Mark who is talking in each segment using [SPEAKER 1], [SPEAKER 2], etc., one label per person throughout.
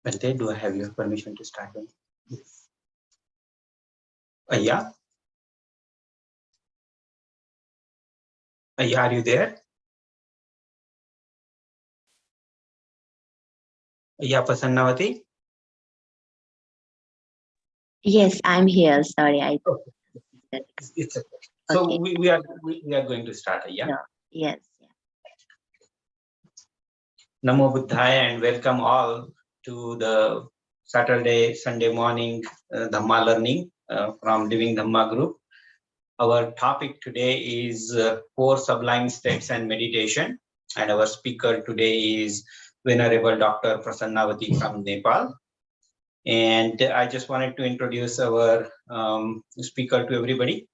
[SPEAKER 1] Bhante, do I have your permission to start? Yes. Yeah. Are you there? Yeah, Prasannawati?
[SPEAKER 2] Yes, I'm here. Sorry,
[SPEAKER 1] Okay. It's okay. So
[SPEAKER 2] okay.
[SPEAKER 1] we are going to start. Yeah.
[SPEAKER 2] No. Yes.
[SPEAKER 1] Namo Buddhaya and welcome all to the Sunday morning Dhamma learning from Living Dhamma group. Our topic today is 4 sublime states and meditation, and our speaker today is Venerable Dr. Prasannawati from Nepal. And I just wanted to introduce our speaker to everybody.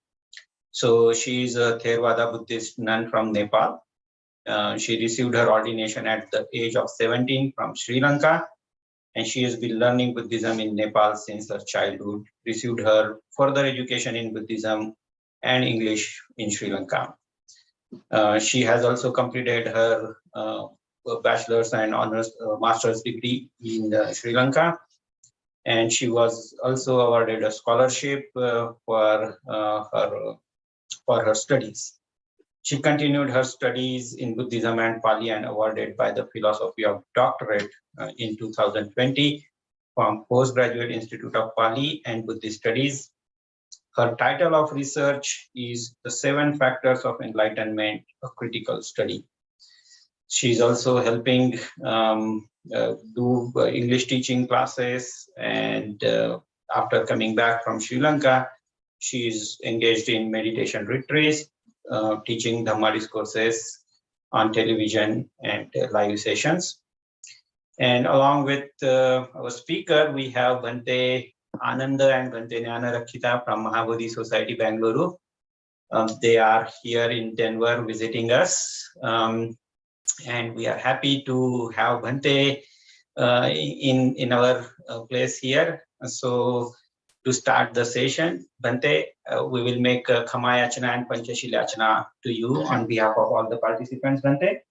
[SPEAKER 1] So she is a Theravada Buddhist nun from Nepal. She received her ordination at the age of 17 from Sri Lanka, and she has been learning Buddhism in Nepal since her childhood, received her further education in Buddhism and English in Sri Lanka. She has also completed her bachelor's and honors master's degree in Sri Lanka, and she was also awarded a scholarship for her studies. She continued her studies in Buddhism and Pali and awarded by the Philosophy of Doctorate in 2020 from Postgraduate Institute of Pali and Buddhist Studies. Her title of research is The 7 Factors of Enlightenment, a Critical Study. She's also helping do English teaching classes, and after coming back from Sri Lanka, she's engaged in meditation retreats, teaching Dhamma discourses on television and live sessions. And along with our speaker, we have Bhante Ananda and Bhante Jnana Rakshita from Mahabodhi Society, Bangalore. They are here in Denver visiting us. And we are happy to have Bhante in our place here. So to start the session, Bhante, we will make a Khamayachana and Panchashilachana to you on behalf of all the participants, Bhante.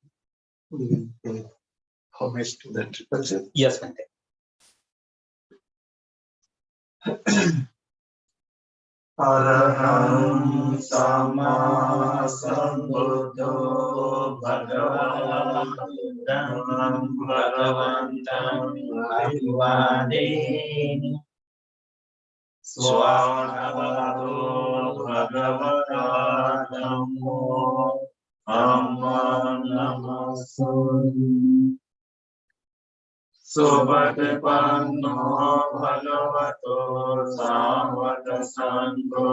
[SPEAKER 3] Homage to the Triple J.
[SPEAKER 1] Yes, Bhante.
[SPEAKER 3] Araham Sama Sambuddho Bhagavantam Abhivadeni Swagavato Bhagavata Dhammo Amma Namasami Subhatipanno Bhagavato Samvata Sangho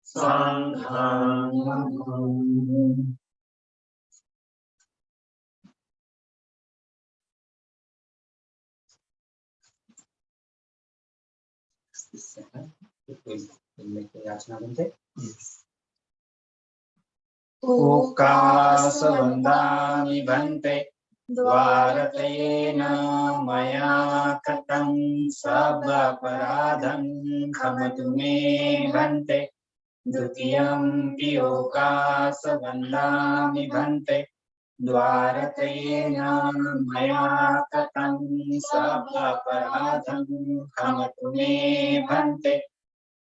[SPEAKER 3] Sangham Namami.
[SPEAKER 1] Ukasavandami Bhante Dvaratayena Maya Katam Sabha Paradham Khamatu Me Bhante Dutiyam Piyokasavandami Bhante Dvaratayena Maya Katam Sabha Paradham Khamatu Me Bhante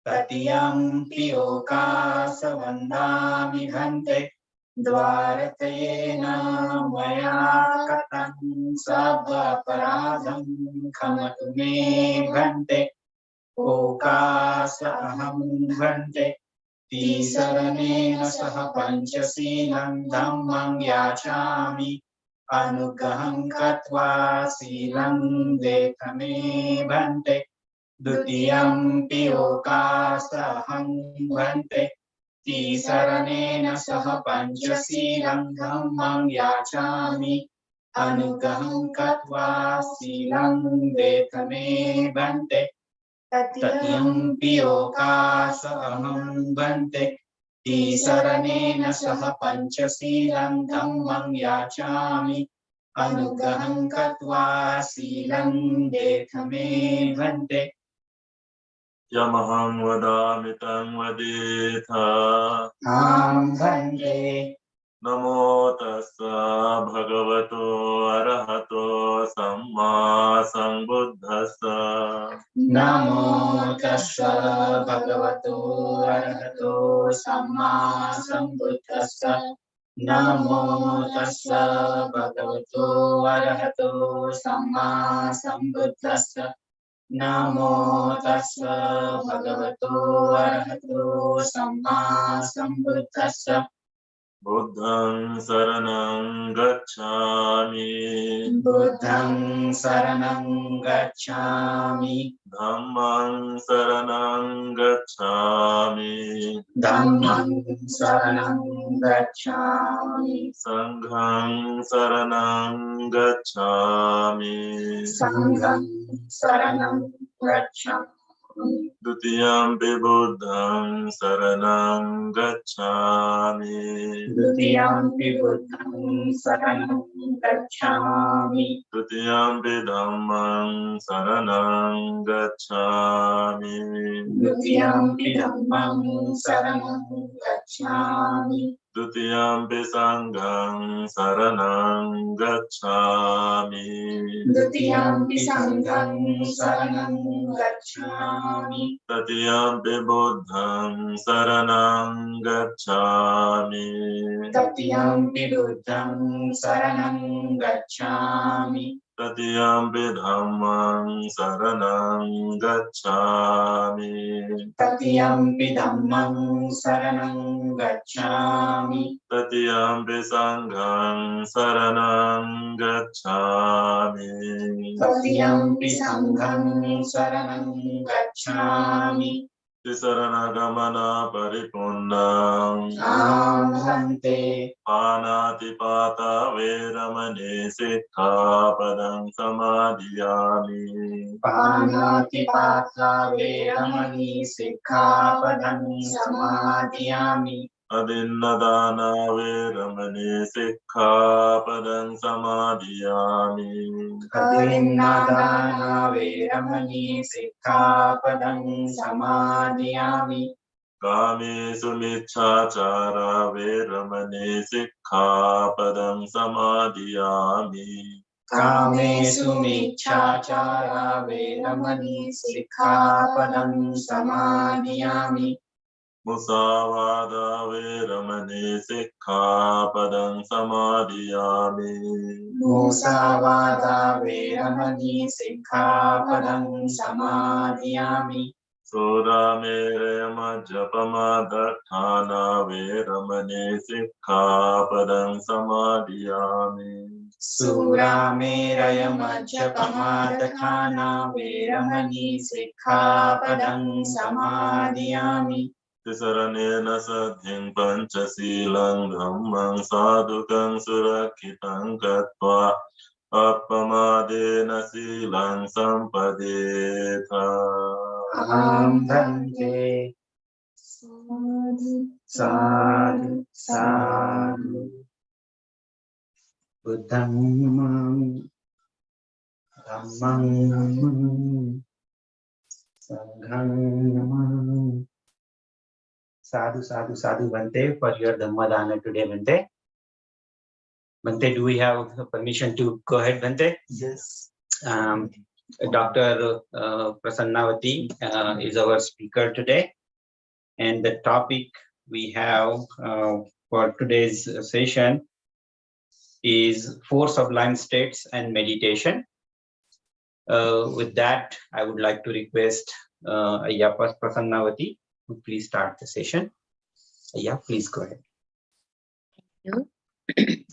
[SPEAKER 1] Tatiyam Piyokasavandami Bhante Dvaratayena Maya Katam Sabha Paradham Khamatu Me Bhante Okasa Aham Bhante Tisaranena Saha Panchasilam Dhammam Yachami Anugaham Katva Silam Dekame Bhante Dutiyam Piyokasa Aham Bhante Tisaranena Saha Panchasilam Dhammam Yachami Anugaham Katva Silam Dekame Bhante Tatyam Piyokasa Aham Bhante Tisaranena saha panchasilam dhammam yachami anugraham katva silam dekhame bhante.
[SPEAKER 3] Yamaham vadamitam vadetha.
[SPEAKER 1] Bhante.
[SPEAKER 3] Namo tassa bhagavato arahato samma sambuddhassa.
[SPEAKER 1] Namo tassa bhagavato arahato samma sambuddhassa. Namo tassa bhagavato arahato samma sambuddhassa. Namo tassa bhagavato arahato samma sambuddhassa.
[SPEAKER 3] Buddhang saranang gacchami.
[SPEAKER 1] Buddhang saranang gacchami.
[SPEAKER 3] Dhammang saranang gacchami.
[SPEAKER 1] Dhammang saranang gacchami.
[SPEAKER 3] Sanghang saranang gacchami.
[SPEAKER 1] Sangham saranam gacchami.
[SPEAKER 3] Dutiyampi buddhang saranang gacchami.
[SPEAKER 1] Dutiyampi buddhang saranam gacchami.
[SPEAKER 3] Dutiyampi dhammang saranang gacchami.
[SPEAKER 1] Dutiyampi dhammam saranam gacchami.
[SPEAKER 3] Dutiyampi sanghang saranang gacchami.
[SPEAKER 1] Dutiyampi sangham saranam gacchami.
[SPEAKER 3] Tatiyampi buddhang saranang gacchami.
[SPEAKER 1] Tatiyampi buddham saranam gacchami.
[SPEAKER 3] Tatiyampi dhammang saranang gacchami.
[SPEAKER 1] Tatiyampi dhammam saranam gacchami.
[SPEAKER 3] Tatiyampi sanghang saranang gacchami.
[SPEAKER 1] Tatiyampi sangham saranam gacchami.
[SPEAKER 3] Tisaranagamana paripunnam.
[SPEAKER 1] Bhante.
[SPEAKER 3] Panatipata veramani sikkhapadang samadhiyami.
[SPEAKER 1] Panatipata veramani sikkhapadam samadhiyami.
[SPEAKER 3] Adinnadana veramani sikkhapadang samadhiyami.
[SPEAKER 1] Adinnadana veramani sikkhapadam samadhiyami.
[SPEAKER 3] Kamesu micchacara veramani sikkhapadang samadhiyami.
[SPEAKER 1] Kamesu micchacara veramani sikkhapadam samadhiyami.
[SPEAKER 3] Musavada veramani sikkhapadang samadhiyami.
[SPEAKER 1] Musavada veramani sikkhapadam samadhiyami.
[SPEAKER 3] Sura majjapama datthana veramani sikkhapadang samadhiyami.
[SPEAKER 1] Sura meraya majjapamadatthana veramani sikkhapadam samadhiyami.
[SPEAKER 3] Tisaranena saddhing panchasilang dhammang sadhukang surakkitang katva appamadena silang sampadetha.
[SPEAKER 1] Bhante. Sadhu, sadhu. Buddham, dhammam, sangham. Sadhu, sadhu, sadhu, Bhante, for your Dhammadana today, Bhante. Bhante, do we have permission to go ahead, Bhante?
[SPEAKER 4] Yes.
[SPEAKER 1] Dr. Prasannawati is our speaker today. And the topic we have for today's session is 4 sublime states and meditation. With that, I would like to request Ayya Prasannawati to please start the session. Ayya, please go ahead.
[SPEAKER 2] Thank you.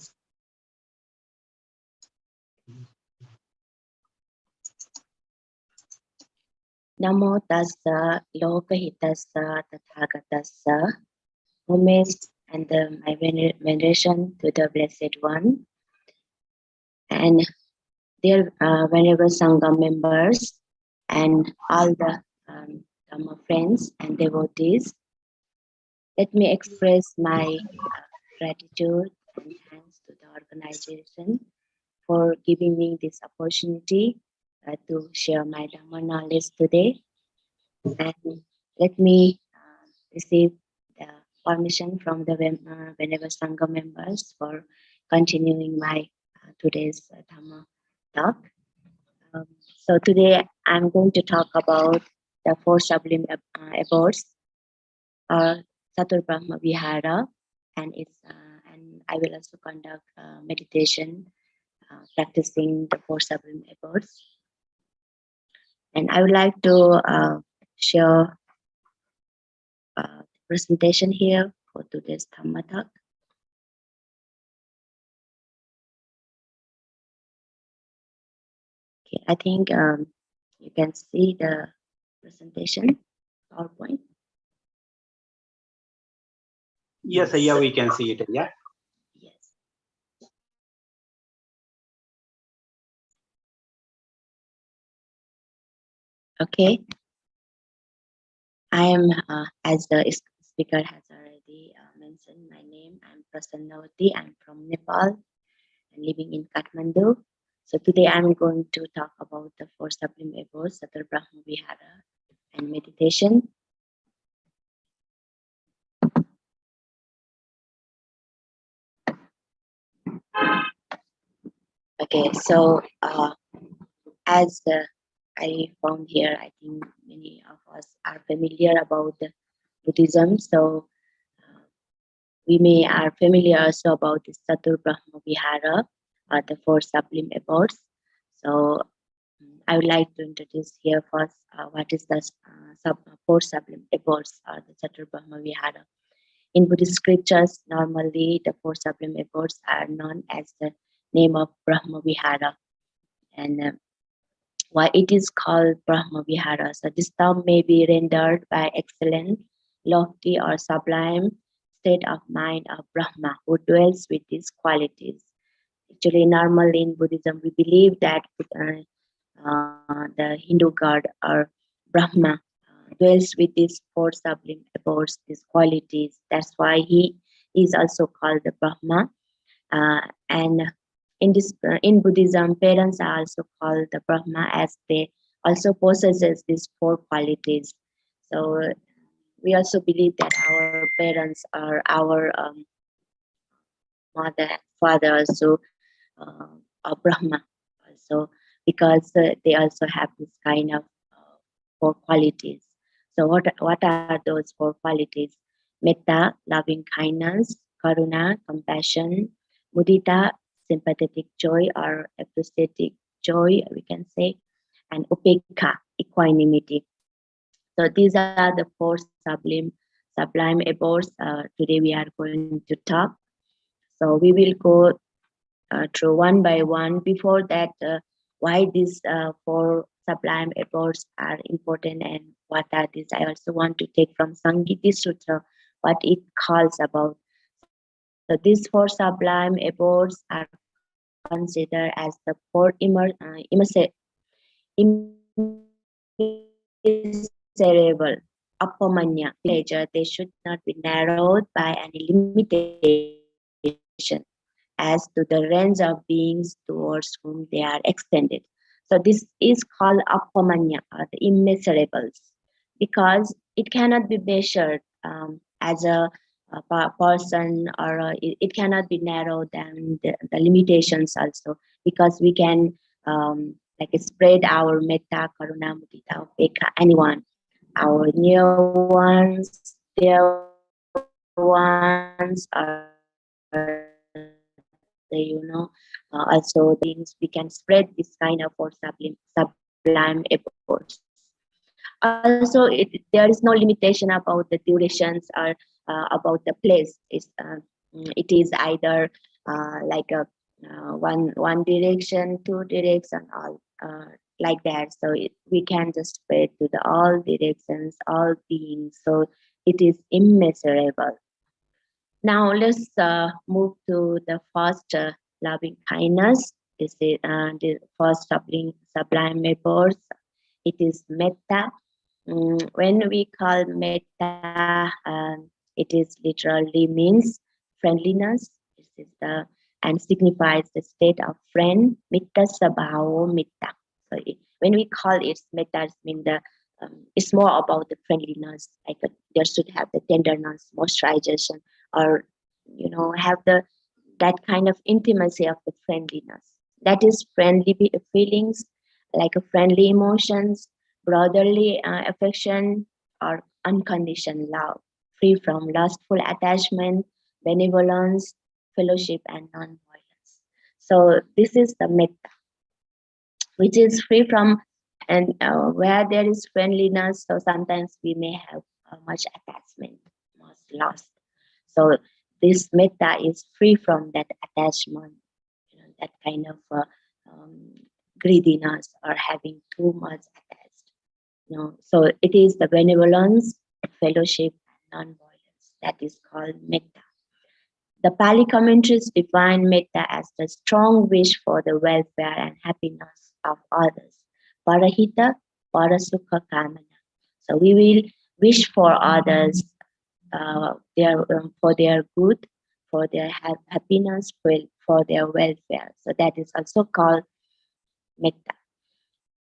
[SPEAKER 2] Namo tassa lokahitassa tathagatassa. Homage and my veneration to the Blessed One. And dear Venerable Sangha members and all the Dhamma friends and devotees. let me express my gratitude and thanks to the organization for giving me this opportunity to share my Dhamma knowledge today. And let me receive the permission from the Venerable Sangha members for continuing my today's Dhamma talk. So today I'm going to talk about the four sublime abodes, Satur Brahma Vihara, and and I will also conduct meditation practicing the four sublime abodes. And I would like to share presentation here for today's Dhamma talk. Okay, I think you can see the presentation, PowerPoint.
[SPEAKER 1] Yes, yeah, we can see it. Yeah.
[SPEAKER 2] Yes. Okay. I am, as the speaker has already mentioned my name, I'm Prasannawati. I'm from Nepal and living in Kathmandu. So today I'm going to talk about the four sublime abodes, Satur Brahma Vihara and meditation. Okay, so as I found here, I think many of us are familiar about the Buddhism. So we are familiar also about the Satur Brahma Vihara, the four sublime abodes. So I would like to introduce here first what is the four sublime abodes, the Satur Brahma Vihara. In Buddhist scriptures, normally the four sublime abodes are known as the name of Brahma Vihara. And why it is called Brahma Vihara. So this term may be rendered by excellent, lofty or sublime state of mind of Brahma who dwells with these qualities. Actually, normally in Buddhism, we believe that the Hindu god or Brahma dwells with these four sublime abodes, these qualities. That's why he is also called the Brahma. And in Buddhism, parents are also called the Brahma as they also possesses these four qualities. So we also believe that our parents are our mother and father also are Brahma also, because they also have this kind of four qualities. So what are those four qualities? Metta, loving kindness; Karuna, compassion; Mudita, sympathetic joy or appreciative joy, we can say; and Upekkha, equanimity. So these are the four sublime abodes. Today we are going to talk. So we will go through one by one. Before that, why these four sublime abodes are important and what are these? I also want to take from Sangiti Sutra what it calls about. So these four sublime abodes are considered as the four immeasurable apamanya pleasure. They should not be narrowed by any limitation as to the range of beings towards whom they are extended. So this is called apamanya, or the immeasurables, because it cannot be measured as a person, or it cannot be narrowed down the limitations also, because we can like spread our Metta, Karuna, Mudita, Upekkha, anyone, our near ones, dear ones, or also things we can spread this kind of four sublime abodes. Also, there is no limitation about the durations or about the place. It is either like a one direction, two direction, all like that. So we can just spread to the all directions, all beings. So it is immeasurable. Now let's move to the first loving kindness. This is the first sublime abodes. It is Metta. When we call Metta, It is literally means friendliness. This is and signifies the state of friend. Metta sabhavo mitta. So when we call it metta, it means it's more about the friendliness. Like there should have the tenderness, moisturization, or have that kind of intimacy of the friendliness. That is friendly feelings, like a friendly emotions, brotherly affection, or unconditional love, free from lustful attachment, benevolence, fellowship, and non-violence. So this is the metta, which is free from, and where there is friendliness. So sometimes we may have much attachment, much lust. So this metta is free from that attachment, that kind of greediness or having too much attached. So it is the benevolence, fellowship, and non-violence that is called metta. The Pali commentaries define metta as the strong wish for the welfare and happiness of others. Parahita, parasukha kamana. So we will wish for others for their good, for their happiness, for their welfare. So that is also called metta.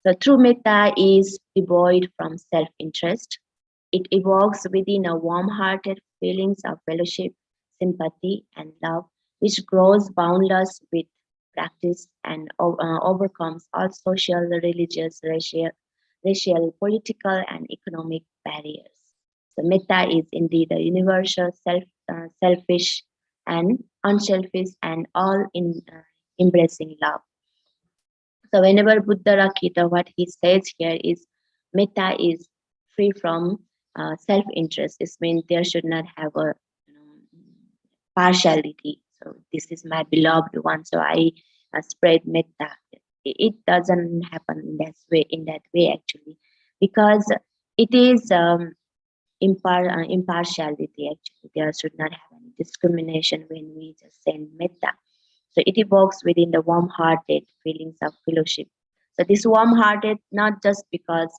[SPEAKER 2] So true metta is devoid from self-interest. It evokes within a warm-hearted feelings of fellowship, sympathy, and love, which grows boundless with practice and overcomes all social, religious, racial, political, and economic barriers. So metta is indeed a universal, selfish, and unselfish, and all in embracing love. So whenever Buddha Rakkhita, what he says here is metta is free from self-interest. This means there should not have a partiality. So this is my beloved one, so I spread metta. It doesn't happen in that way actually, because it is impartiality actually. There should not have any discrimination when we just send metta. So it evokes within the warm-hearted feelings of fellowship. So this warm-hearted, not just because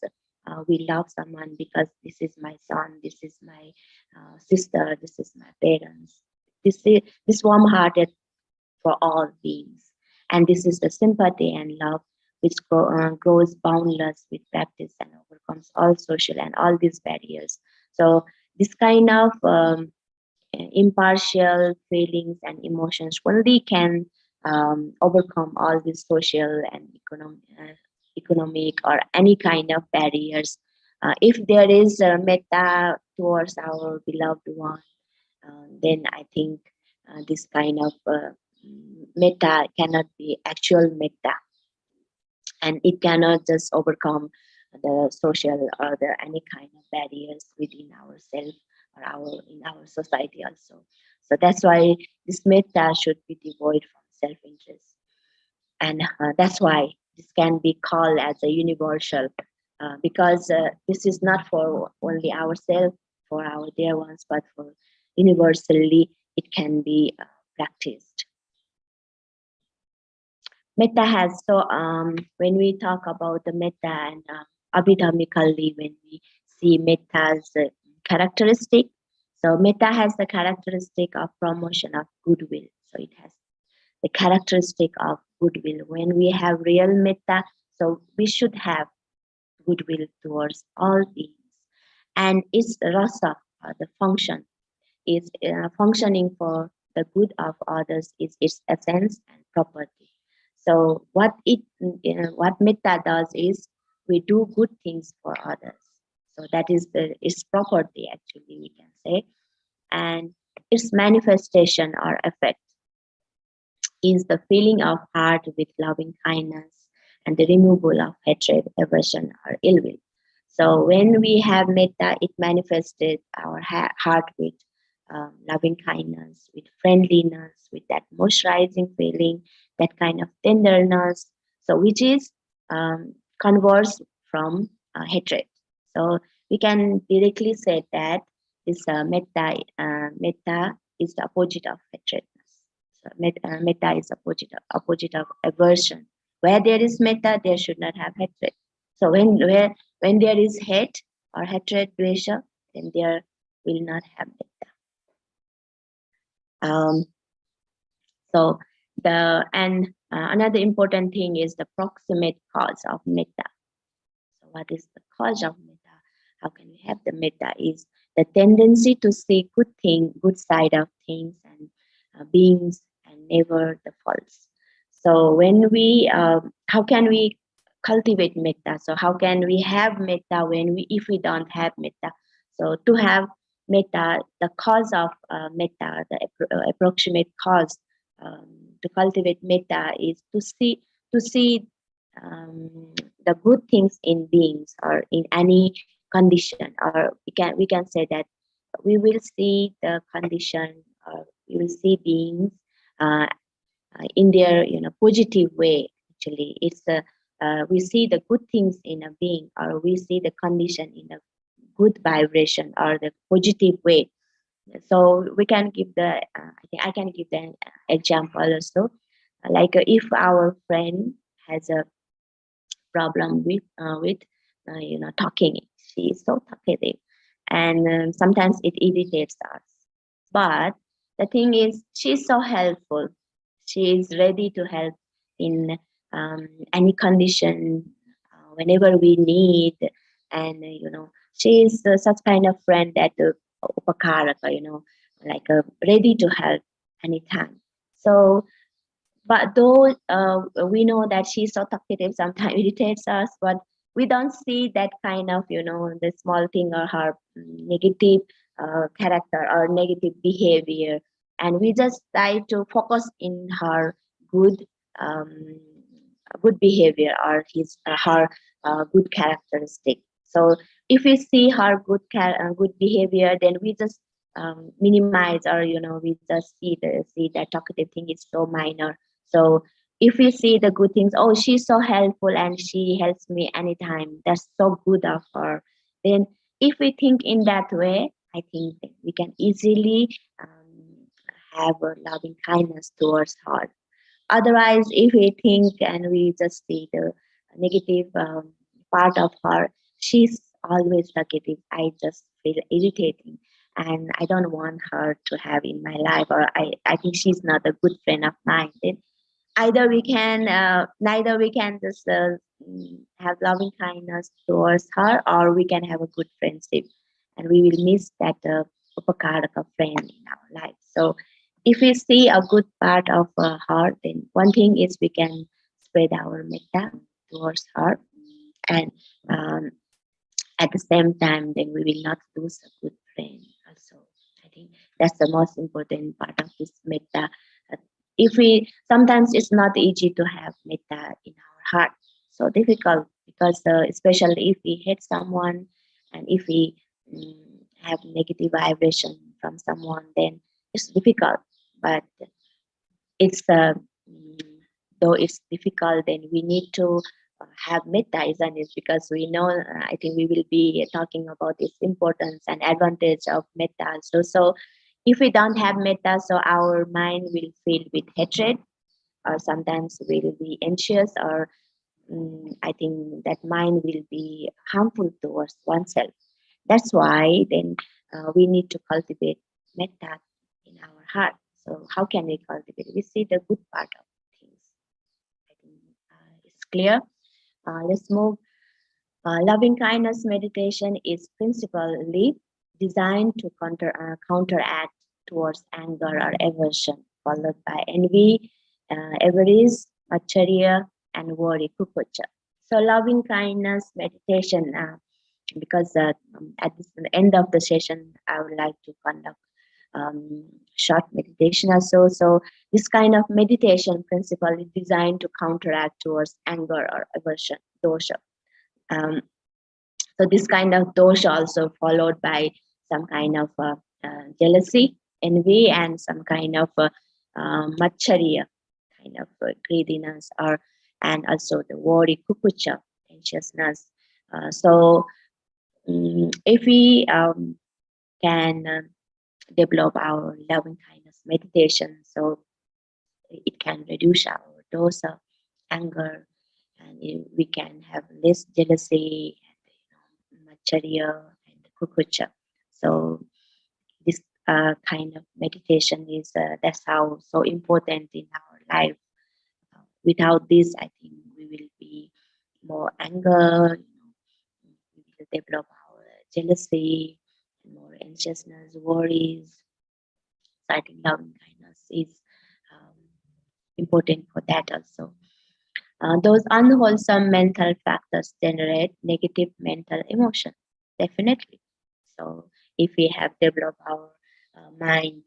[SPEAKER 2] we love someone, because this is my son, this is my sister, this is my parents. This warm-hearted for all beings. And this is the sympathy and love which grows boundless with practice and overcomes all social and all these barriers. So this kind of impartial feelings and emotions only can overcome all these social and economic or any kind of barriers. If there is metta towards our beloved one, then I think this kind of metta cannot be actual metta, and it cannot just overcome the social or the any kind of barriers within ourselves or in our society also. So that's why this metta should be devoid from self-interest, and that's why this can be called as a universal, because this is not for only ourselves, for our dear ones, but for universally it can be practiced. Metta has, so when we talk about the metta and abhidhamically, when we see metta's characteristic, so metta has the characteristic of promotion of goodwill. So it has the characteristic of goodwill. When we have real metta, so we should have goodwill towards all beings, and its rasa, the function, is functioning for the good of others, is its essence and property. So what metta does is we do good things for others. So that is its property actually, we can say, and its manifestation or effect is the filling of heart with loving kindness and the removal of hatred, aversion, or ill will. So when we have metta, it manifested our heart with loving kindness, with friendliness, with that moisturizing feeling, that kind of tenderness. So which is converse from hatred. So we can directly say that this metta is the opposite of hatred. So metta is opposite of aversion. Where there is metta, there should not have hatred. So when there is hate or hatred, dvesha, then there will not have metta. So another important thing is the proximate cause of metta. So what is the cause of metta? How can we have the metta? Is the tendency to see good side of things and beings, and never the false. So when we, how can we cultivate metta? So how can we have metta if we don't have metta? So to have metta, the cause of metta, the approximate cause to cultivate metta is to see the good things in beings or in any condition, or we can say that we will see the condition, or we will see beings uh, in their positive way. Actually, it's we see the good things in a being, or we see the condition in a good vibration or the positive way. So we can give I think I can give an example also, like if our friend has a problem with talking. She is so talkative, and sometimes it irritates us. But the thing is, she's so helpful. She is ready to help in any condition whenever we need, and she is such kind of friend that upakaraka, like ready to help anytime. So but though we know that she's so talkative, sometimes irritates us, but we don't see that kind of, the small thing or her negative character or negative behavior. And we just try to focus in her good um, good behavior or her good characteristic. So if we see her good behavior, then we just minimize, or we just see that talkative thing is so minor. So if we see the good things, oh, she's so helpful and she helps me anytime, that's so good of her. Then if we think in that way, I think that we can easily have a loving kindness towards her. Otherwise, if we think and we just see the negative part of her, she's always negative. I just feel irritating and I don't want her to have in my life, or I think she's not a good friend of mine. Then neither we can just have loving kindness towards her, or we can have a good friendship, and we will miss that upakaraka friend in our life. So if we see a good part of her, then one thing is we can spread our metta towards her, and um, at the same time, then we will not lose a good friend also. I think that's the most important part of this metta. Uh, if we sometimes it's not easy to have metta in our heart, so difficult, because especially if we hate someone, and if we have negative vibration from someone, then it's difficult. But it's mm, though it's difficult, then we need to have metta, isn't it? Because we know, I think we will be talking about its importance and advantage of metta. So if we don't have metta, so our mind will fill with hatred, or sometimes we'll be anxious, or I think that mind will be harmful towards oneself. That's why then we need to cultivate metta in our heart. So how can we cultivate? We see the good part of things. I think it's clear. Let's move. Loving kindness meditation is principally designed to counteract towards anger or aversion, followed by envy, avarice, acharya, and worry, kukucha. So loving kindness meditation, because the end of the session, I would like to conduct short meditation also. So this kind of meditation principle is designed to counteract towards anger or aversion, dosha. Um, so this kind of dosha also followed by some kind of jealousy, envy, and some kind of macharya, kind of greediness, and also the worry, kukucha, anxiousness. So if we can develop our loving kindness meditation, so it can reduce our dosa, anger, and we can have less jealousy, and macharya and kukucha. So this kind of meditation is that's how so important in our life. Without this, I think we will be more anger, we will develop our jealousy, more anxiousness, worries. So I think loving kindness is um, important for that also. Those unwholesome mental factors generate negative mental emotion, definitely. So if we have developed our mind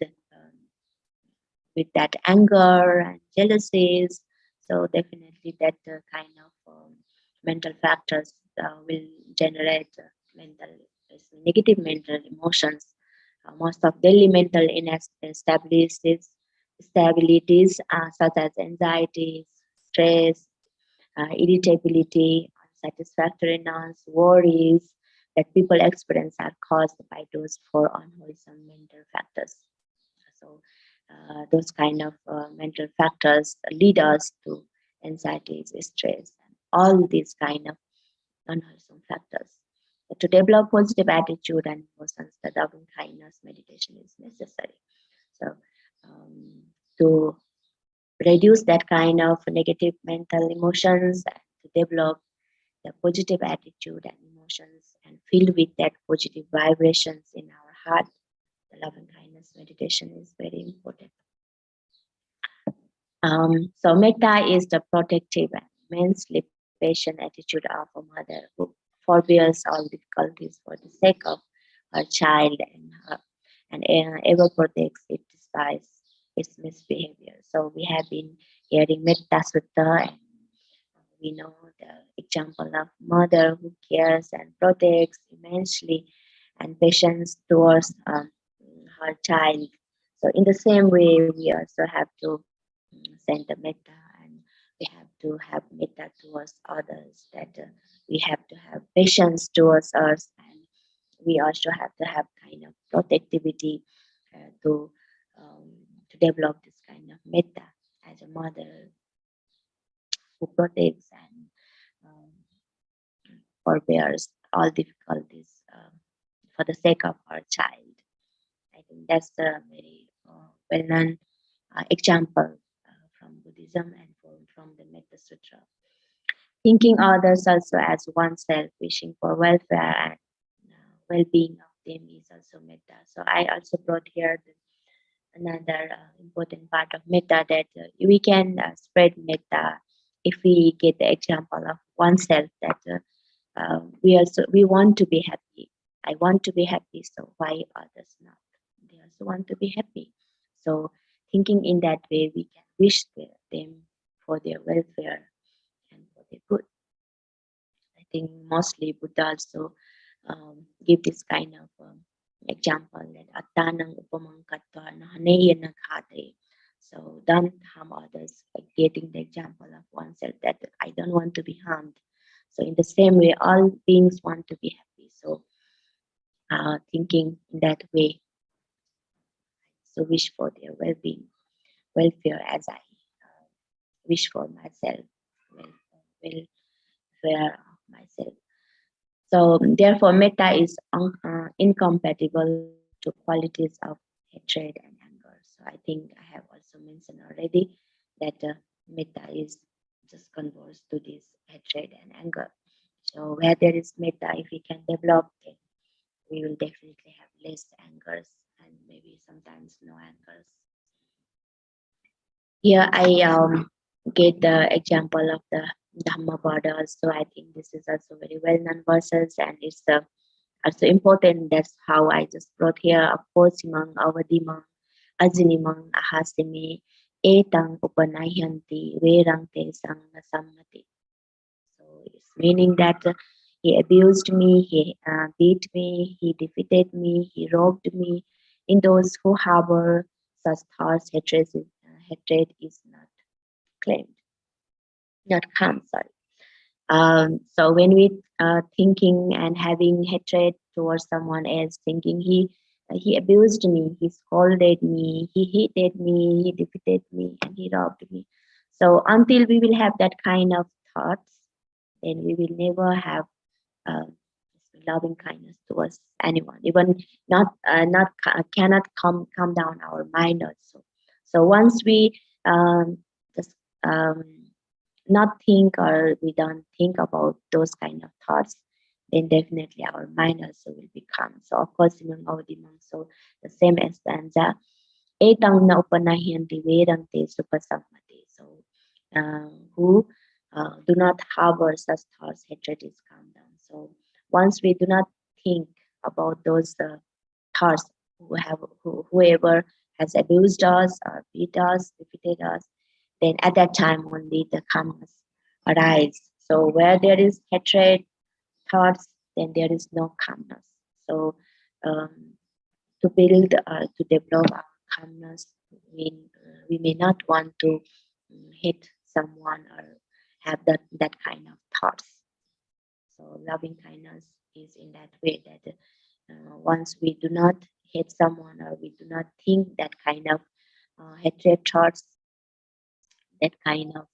[SPEAKER 2] with that anger and jealousies, so definitely that kind of mental factors will generate negative mental emotions. Most of daily mental instabilities, such as anxiety, stress, irritability, unsatisfactoriness, worries that people experience are caused by those four unwholesome mental factors. So those kind of mental factors lead us to anxiety, stress, and all these kind of unwholesome factors. But to develop positive attitude and emotions, the loving kindness meditation is necessary. So to reduce that kind of negative mental emotions and to develop the positive attitude and emotions and filled with that positive vibrations in our heart, the loving kindness meditation is very important. So metta is the protective and immensely patient attitude of a mother who forbears all difficulties for the sake of her child and ever protects it despite its misbehavior. So we have been hearing Metta Sutta, and we know the example of mother who cares and protects immensely and patience towards her child. So in the same way, we also have to send the metta, and we have to have metta towards others, that we have to have patience towards us, and we also have to have kind of protectivity to develop this kind of metta as a mother who protects and forbears all difficulties for the sake of our child. I think that's a very well-known example from Buddhism and from the Metta Sutra. Thinking others also as oneself, wishing for welfare and well-being of them is also metta. So I also brought here another important part of metta, that we can spread metta if we get the example of oneself, that we want to be happy. I want to be happy, so why others not? They also want to be happy. So thinking in that way, we can wish them for their welfare and for their good. I think mostly Buddha also give this kind of example, that attanang upamang kattva nahaneyana khate. So don't harm others, like getting the example of oneself, that I don't want to be harmed. So in the same way, all beings want to be happy. So thinking in that way, so wish for their well-being, welfare, as I wish for myself, welfare of myself. So therefore, metta is incompatible to qualities of hatred and anger. So I think I have also mentioned already that metta is just converts to this hatred and anger. So where there is metta, if we can develop it, we will definitely have less angers and maybe sometimes no angers. Here I get the example of the Dhamma Pada. So I think this is also very well-known verses, and it's also important. That's how I just brought here. Aposimang avadimang ajinimang ahasimi etang upanayhanti verangte sang nasammati. So it's meaning that he abused me, he beat me, he defeated me, he robbed me. In those who harbor such thoughts, hatred is not claimed, not calm, sorry. So when we thinking and having hatred towards someone else, thinking he abused me, he scolded me, he hated me, he defeated me, and he robbed me. So until we will have that kind of thoughts, then we will never have loving kindness towards anyone, even cannot calm down our mind also. So once we just not think, or we don't think about those kind of thoughts, then definitely our mind also will be calm. So of course, so the same as stanza, etang na upanahiyanti vedante supasamati. So who do not harbor such thoughts, hatred is calm down. So once we do not think about those thoughts, whoever has abused us or beat us, defeated us, then at that time only the calmness arise. So where there is hatred thoughts, then there is no calmness. So to build, to develop our calmness, we may not want to hit someone or have that kind of thoughts. So loving kindness is in that way, that once we do not hate someone, or we do not think that kind of hatred thoughts, that kind of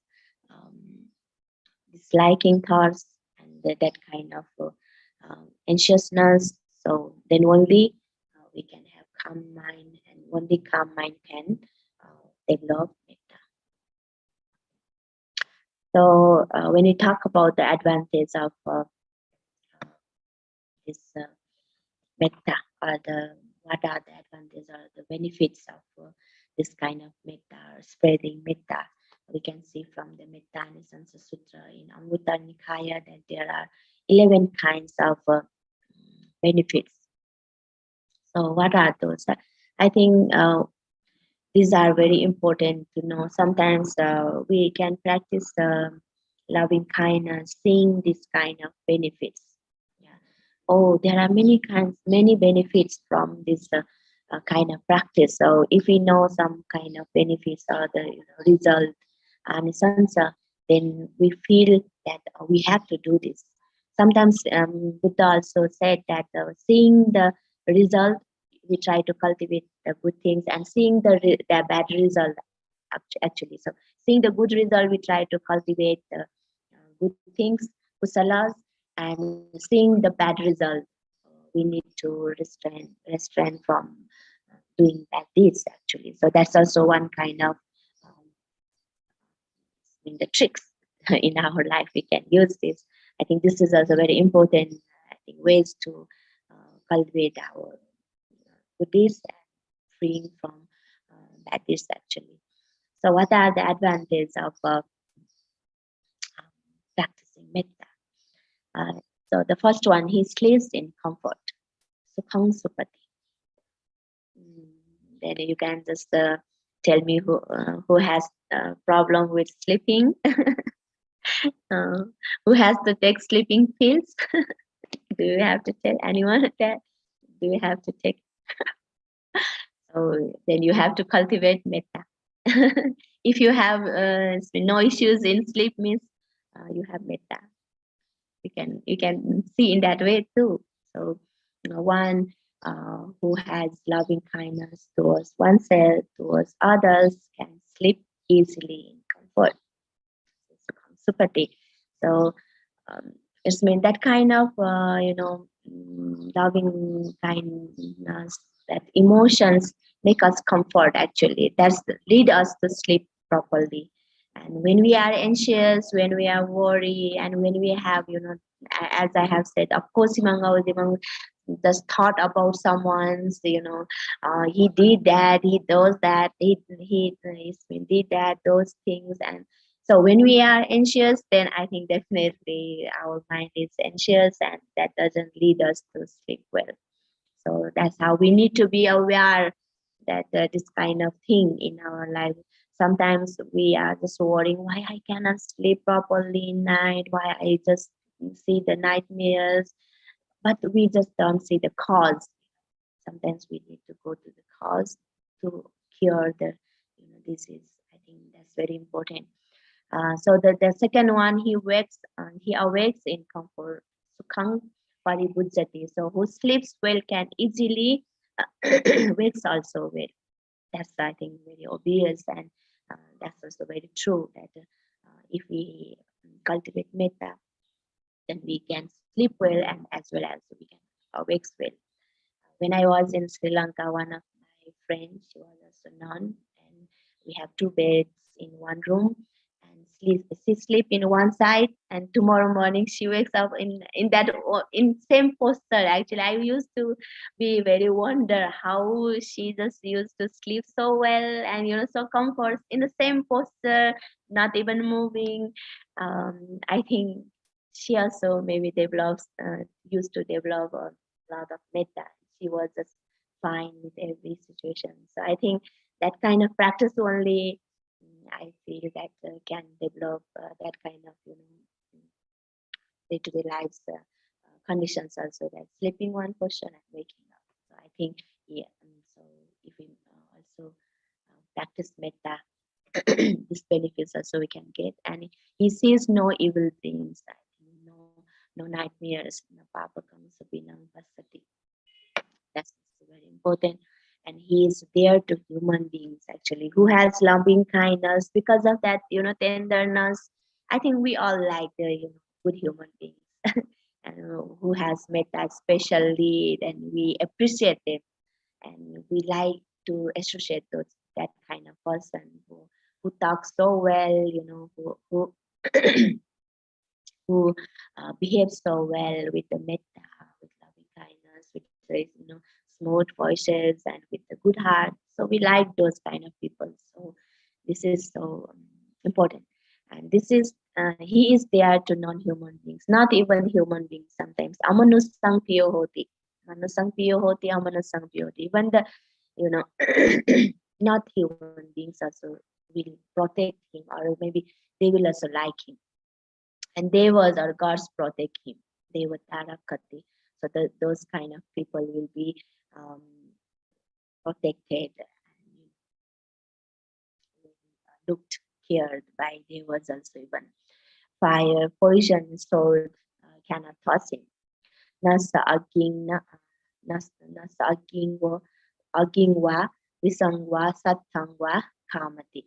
[SPEAKER 2] disliking thoughts, and that kind of anxiousness, so then only we can have calm mind, and only calm mind can develop metta. So when we talk about the advantage of this metta, or what are the advantages or the benefits of this kind of metta, or spreading metta, we can see from the Metta Anisansa Sutra in Anguttara Nikaya that there are 11 kinds of benefits. So what are those? I think these are very important to know. Sometimes we can practice loving kindness, seeing this kind of benefits. Yeah. Oh, there are many benefits from this kind of practice. So if we know some kind of benefits or the result, anisansa, then we feel that we have to do this. Sometimes Buddha also said that seeing the result, we try to cultivate the good things, and seeing the bad result, actually. So seeing the good result, we try to cultivate the good things, kusalas, and seeing the bad result, we need to restrain from doing bad deeds, actually. So that's also one kind of in the tricks in our life we can use this. I think this is also very important, I think, ways to cultivate our Buddhist and freeing from bad deeds, actually. So what are the advantages of practicing metta? So the first one, he sleeps in comfort. Sukhang supati. Then you can just tell me who has a problem with sleeping. Who has to take sleeping pills? Do you have to tell anyone that? Do you have to take? So then you have to cultivate metta. If you have no issues in sleep, means you have metta. You can see in that way too. So one who has loving kindness towards oneself, towards others, can sleep easily in comfort. Sympathetic. So it's mean that kind of loving kindness, that emotions make us comfort, actually. That's lead us to sleep properly. And when we are anxious, when we are worried, and when we have, as I have said, of course, just thought about someone's, he did that, he does that, he did that, those things. And so when we are anxious, then I think definitely our mind is anxious, and that doesn't lead us to sleep well. So that's how we need to be aware that this kind of thing in our life. Sometimes we are just worrying why I cannot sleep properly in night, why I just see the nightmares, but we just don't see the cause. Sometimes we need to go to the cause to cure the disease. I think that's very important. So the second one, he awakes in comfort. Sukhang paribhuджati. So who sleeps well can easily wakes also well. That's, I think, very obvious, and that's also very true, that if we cultivate metta, then we can sleep well, and as well as we works well. When I was in Sri Lanka, one of my friends, she was also nun, and we have 2 beds in one room, and she sleep in one side, and tomorrow morning she wakes up in same posture. Actually, I used to be very wonder how she just used to sleep so well and so comfort in the same posture, not even moving. I think she also maybe used to develop a lot of metta. She was just fine with every situation. So I think that kind of practice only, I feel that can develop that kind of day-to-day lives conditions also, that sleeping one portion and waking up. So I think so if we also practice metta, these benefits also we can get, and he sees no evil things. I think no nightmares, no papa comes binang pasati. That's very important. And he is there to human beings actually who has loving kindness. Because of that, tenderness, I think we all like the good human beings and who has metta especially, and we appreciate them, and we like to associate that kind of person who talks so well, who who behaves so well with the metta, with loving kindness, with smooth voices, and with a good heart. So we like those kind of people. So this is so important. And this is he is there to non-human beings, not even human beings. Sometimes amanusang piyo hoti, manusang piyo hoti, amanusang piyo hoti. Even the not human beings also will protect him, or maybe they will also like him. And devas or gods protect him. Devatara kati. So those kind of people will be protected and looked cared by devas also. Even fire, poison, sword cannot touch him. Nasa aging nasa agingwa visangwa satangwa kamati.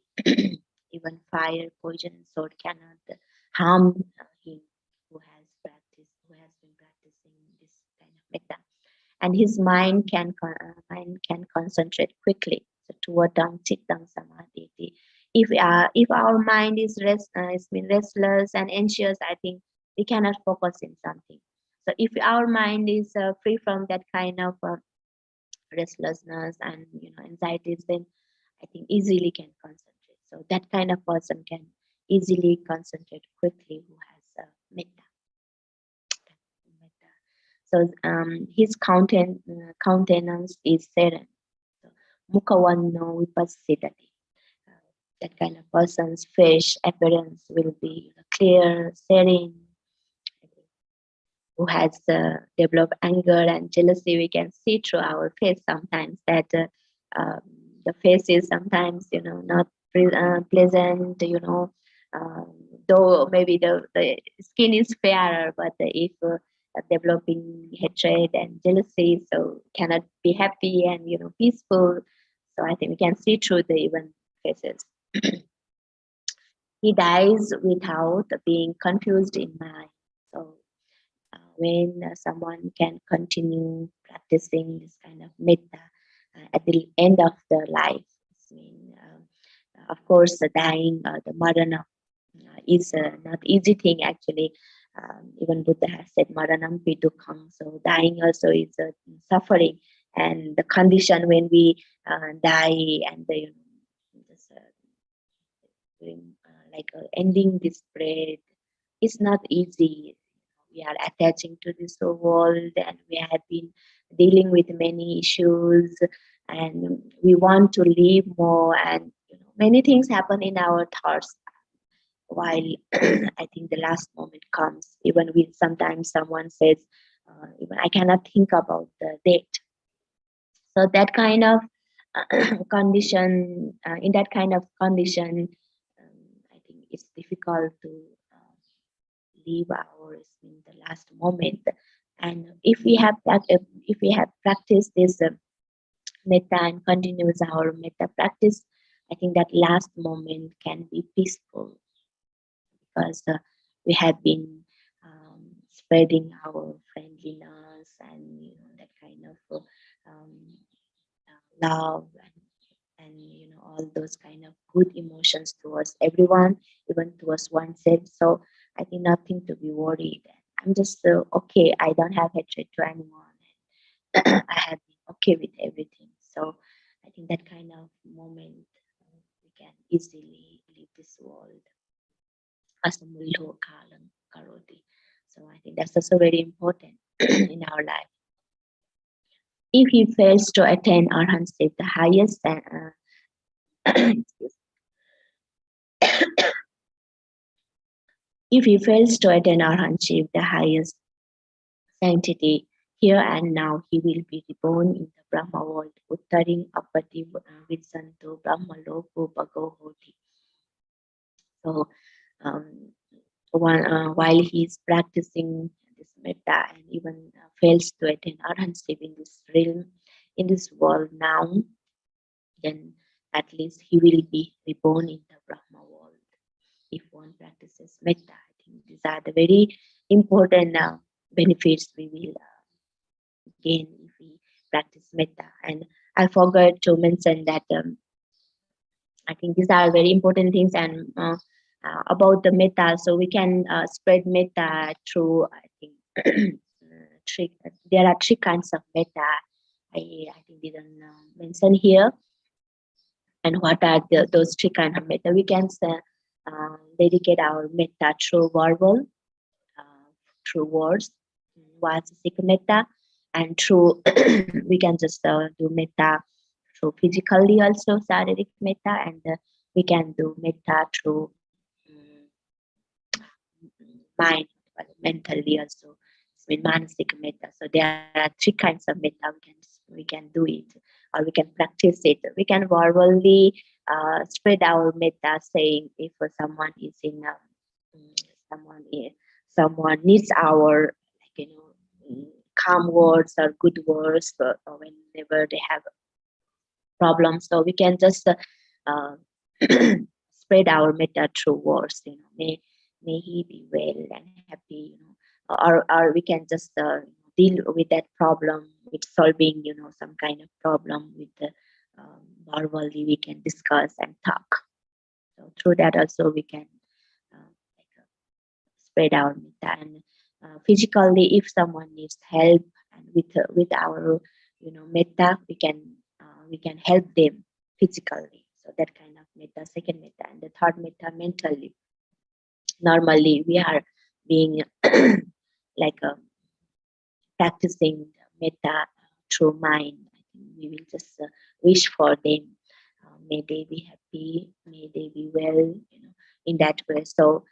[SPEAKER 2] Even fire, poison, and sword cannot harm him who has been practicing this kind of metta. And his mind can concentrate quickly. So tuvatang chittang samadhi. If our mind is restless and anxious, I think we cannot focus in something. So if our mind is free from that kind of restlessness and anxieties, then I think easily can concentrate. So that kind of person can easily concentrate quickly who has metta. So his countenance is serene. So, Mukawanno vipassitati. That kind of person's face appearance will be clear, serene. Who has developed anger and jealousy, we can see through our face sometimes that the face is sometimes not pleasant, though maybe the skin is fairer, but if developing hatred and jealousy, so cannot be happy and peaceful. So I think we can see through the even faces. He dies without being confused in mind. So when someone can continue practicing this kind of metta at the end of their life, of course, dying, the marana is not easy thing actually. Even Buddha has said maranam pi dukkham, so dying also is a suffering, and the condition when we die and just, ending this breath is not easy. We are attaching to this world, and we have been dealing with many issues, and we want to live more, and many things happen in our thoughts while I think the last moment comes. Even with sometimes someone says, even I cannot think about the date. So that kind of condition, in that kind of condition, I think it's difficult to leave ours in the last moment. And if we have practiced this metta and continues our metta practice, I think that last moment can be peaceful, because we have been spreading our friendliness and that kind of love and all those kind of good emotions towards everyone, even towards oneself. So I think nothing to be worried. I'm just okay. I don't have hatred to anyone. I have been okay with everything. So I think that kind of moment we can easily leave this world as a mulho kalam karoti. So I think that's also very important in our life. If he fails to attain arhanship, the highest if he fails to attain arhanship, the highest sanctity, here and now he will be reborn in the Brahma world, uttaring apati vidsanto Brahma loku bhago hoti. So while he is practicing this metta and even fails to attain arhanship in this realm, in this world now, then at least he will be reborn in the Brahma world. If one practices metta, I think these are the very important benefits we will gain if we practice metta. And I forgot to mention that I think these are very important things and about the metta. So we can spread metta through, I think, there are three kinds of metta. I think didn't mention here. And what are those three kinds of metta? We can dedicate our metta through verbal, through words, vajasika metta, and through we can just do metta through physically also, sadharic metta, and we can do metta through mind, mentally also. It's with manasika metta. So there are three kinds of metta. We can do it, or we can practice it. We can verbally spread our metta, saying if someone is in someone needs our calm words or good words or whenever they have problems. So we can just spread our metta through words. May he be well and happy. Or we can just deal with that problem with solving some kind of problem with the verbally we can discuss and talk. So through that also we can spread our metta. And physically, if someone needs help and with our metta, we can help them physically. So that kind of metta, second metta. And the third metta, mentally. Normally we are being like practicing metta through mind. I think we will just wish for them. May they be happy, may they be well, in that way. So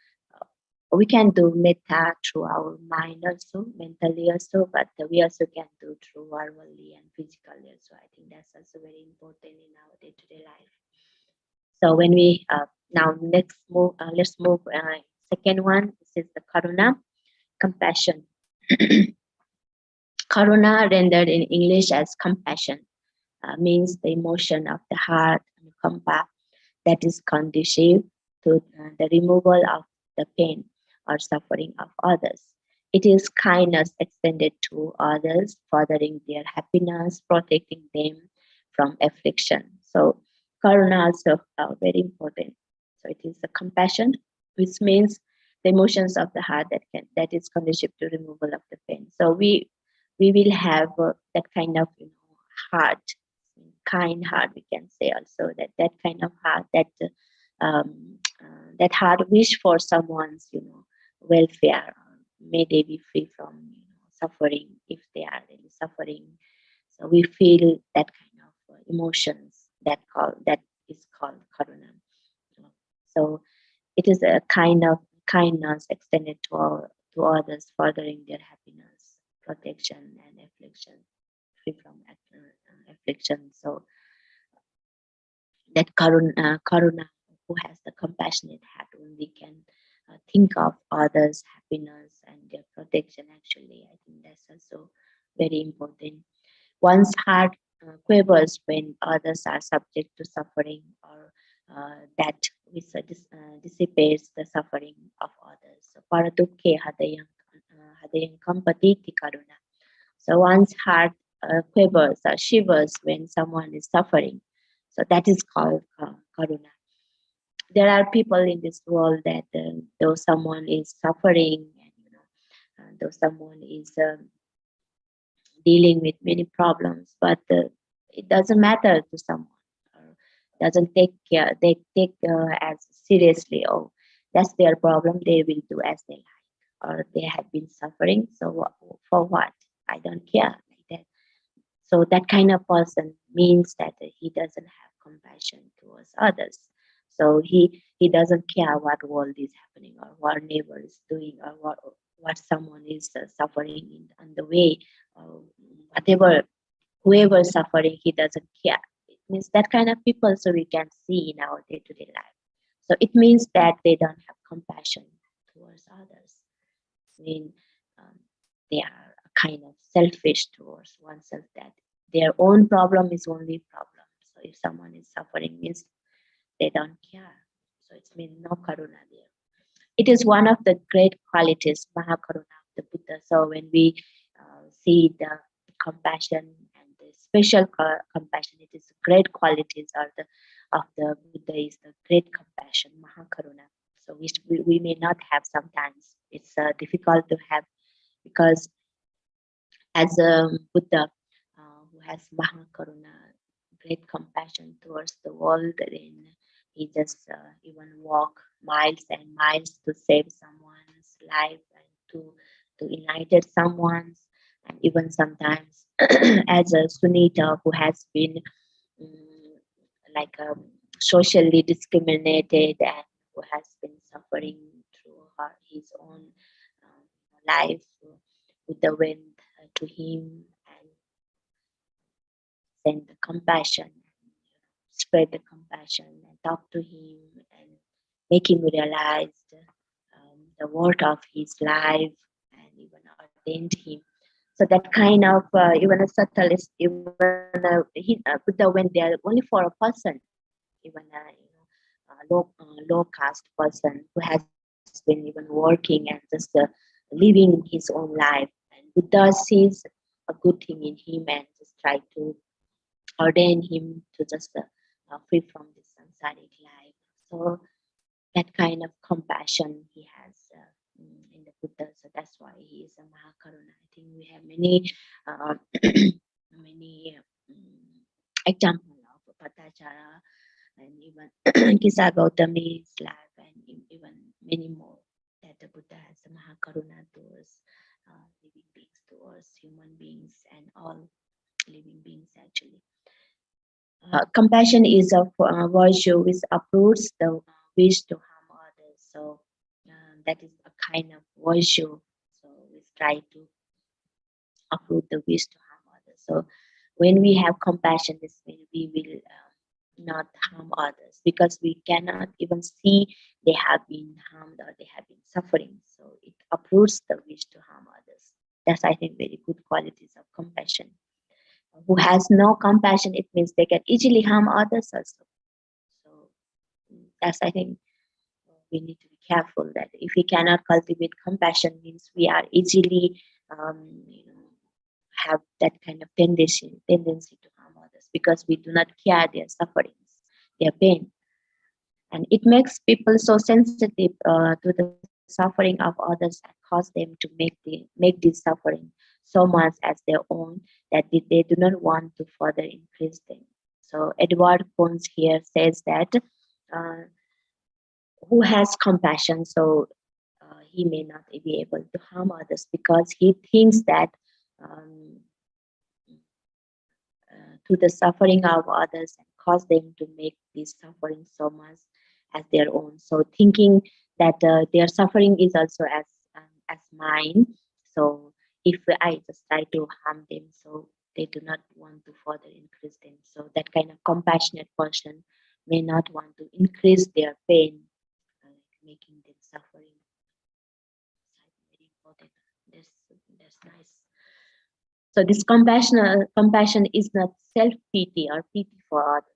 [SPEAKER 2] we can do metta through our mind also, mentally also, but we also can do through verbally and physically also. I think that's also very important in our day-to-day life. So when we now let's move second one. This is the Karuna, compassion. Karuna, rendered in English as compassion, means the emotion of the heart, anukampa, that is conducive to the removal of the pain or suffering of others. It is kindness extended to others, furthering their happiness, protecting them from affliction. So Karuna also very important. So it is a compassion, which means the emotions of the heart that is conducive to removal of the pain. So we will have that kind of heart, kind heart. We can say also that kind of heart that heart wish for someone's welfare. May they be free from suffering if they are really suffering. So we feel that kind of emotions that is called karuna. So it is a kind of kindness extended to others, furthering their happiness, protection, and affliction, free from affliction. So that karuna, who has the compassionate heart, only can think of others' happiness and their protection. Actually, I think that's also very important. One's heart quivers when others are subject to suffering, or that which dissipates the suffering of others. So, paradukhe hadayam kampatiti karuna. So one's heart quivers or shivers when someone is suffering. So that is called Karuna. There are people in this world that though someone is suffering, and though someone is dealing with many problems, but it doesn't matter to someone, or doesn't take care. They take as seriously. Oh, that's their problem. They will do as they like, or they have been suffering. So for what? I don't care, like that. So that kind of person means that he doesn't have compassion towards others. So he doesn't care what world is happening, or what neighbor is doing, or what someone is suffering in on the way, or whatever, whoever is suffering, he doesn't care. It means that kind of people, so we can see in our day-to-day life. So it means that they don't have compassion towards others. I mean, they are kind of selfish towards oneself, that their own problem is only problem. So if someone is suffering, means they don't care. So it means no karuna there. It is one of the great qualities, Mahakaruna of the Buddha. So when we see the compassion and the special compassion, it is great qualities of the Buddha is the great compassion, Mahakaruna. So we may not have sometimes. It's difficult to have, because as a Buddha who has Mahakaruna, great compassion towards the world, then he just even walk miles and miles to save someone's life, and to enlighten someone's, and even sometimes as a Sunita who has been like socially discriminated, and who has been suffering through his own life, Buddha went to him and send the compassion, spread the compassion, and talk to him, and make him realize the worth of his life, and even ordained him. So that kind of even a subtlest, even Buddha went there only for a person, even low caste person who has been even working and just living his own life. And Buddha sees a good thing in him and just try to ordain him to just free from this samsaric life. So that kind of compassion he has in the Buddha. So that's why he is a Mahakaruna. I think we have many many examples of Patachara, and even Kisa Gautami's life, and even many more, that the Buddha has a Mahakaruna towards living beings, towards human beings, and all living beings actually. Compassion is a virtue which uproots the wish to harm others. So that is a kind of virtue. So we try to uproot the wish to harm others. So when we have compassion, this means we will not harm others, because we cannot even see they have been harmed or they have been suffering. So it uproots the wish to harm others. That's, I think, very good qualities of compassion. Who has no compassion, it means they can easily harm others also. So that's, I think, we need to be careful that if we cannot cultivate compassion, means we are easily have that kind of tendency to harm others, because we do not care their sufferings, their pain. And it makes people so sensitive to the suffering of others, and cause them to make this suffering so much as their own, that they do not want to further increase them. So Edward Pons here says that who has compassion, so he may not be able to harm others, because he thinks that to the suffering of others, and cause them to make this suffering so much as their own. So thinking that their suffering is also as mine. So if I just try to harm them, so they do not want to further increase them. So that kind of compassionate person may not want to increase their pain, making them suffering. Very important. That's nice. So this compassion is not self-pity or pity for others.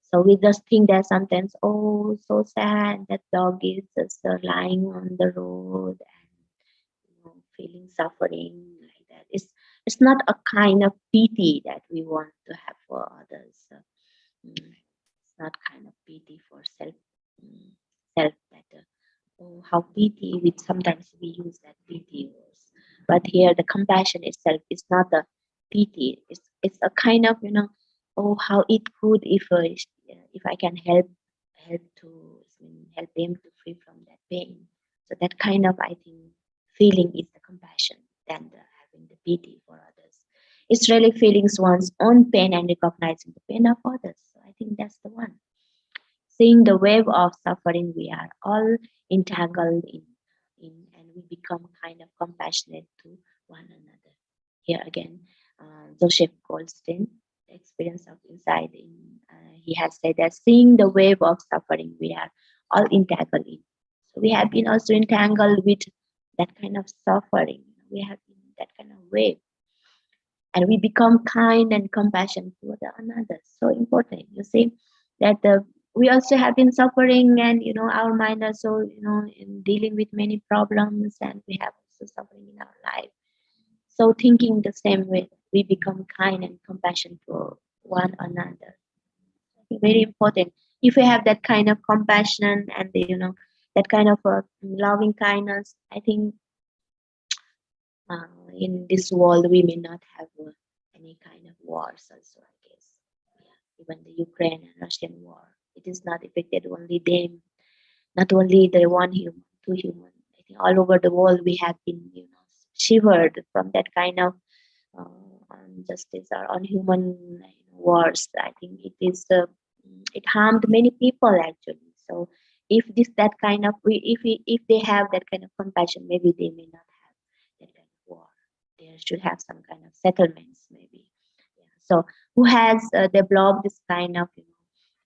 [SPEAKER 2] So we just think that sometimes, oh, so sad, that dog is just lying on the road and feeling suffering like that. it's not a kind of pity that we want to have for others. It's not kind of pity for self that oh, how pity, we sometimes we use that pity words, but here the compassion itself is not a pity. It's a kind of, oh, how it could if I can help help them to free from that pain. So that kind of, I think, feeling is the compassion than having the pity for others. It's really feeling one's own pain and recognizing the pain of others. So I think that's the one. Seeing the wave of suffering, we are all entangled in and we become kind of compassionate to one another. Here again, Joseph Goldstein, the experience of insight, he has said that seeing the wave of suffering, we are all entangled in. So we have been also entangled with that kind of suffering. We have been that kind of wave. And we become kind and compassionate toward another. So important. You see that we also have been suffering, and our mind also in dealing with many problems, and we have also suffering in our life. So thinking the same way, we become kind and compassionate to one another. I think very important. If we have that kind of compassion and that kind of loving kindness, I think in this world we may not have any kind of wars also, I guess. Yeah. Even the Ukraine and Russian war, it is not affected only them, not only the one human, two human. I think all over the world we have been shivered from that kind of injustice or unhuman wars. I think it harmed many people actually. So if that kind of if they have that kind of compassion, maybe they may not have that kind of war. They should have some kind of settlements maybe. Yeah. So who has developed this kind of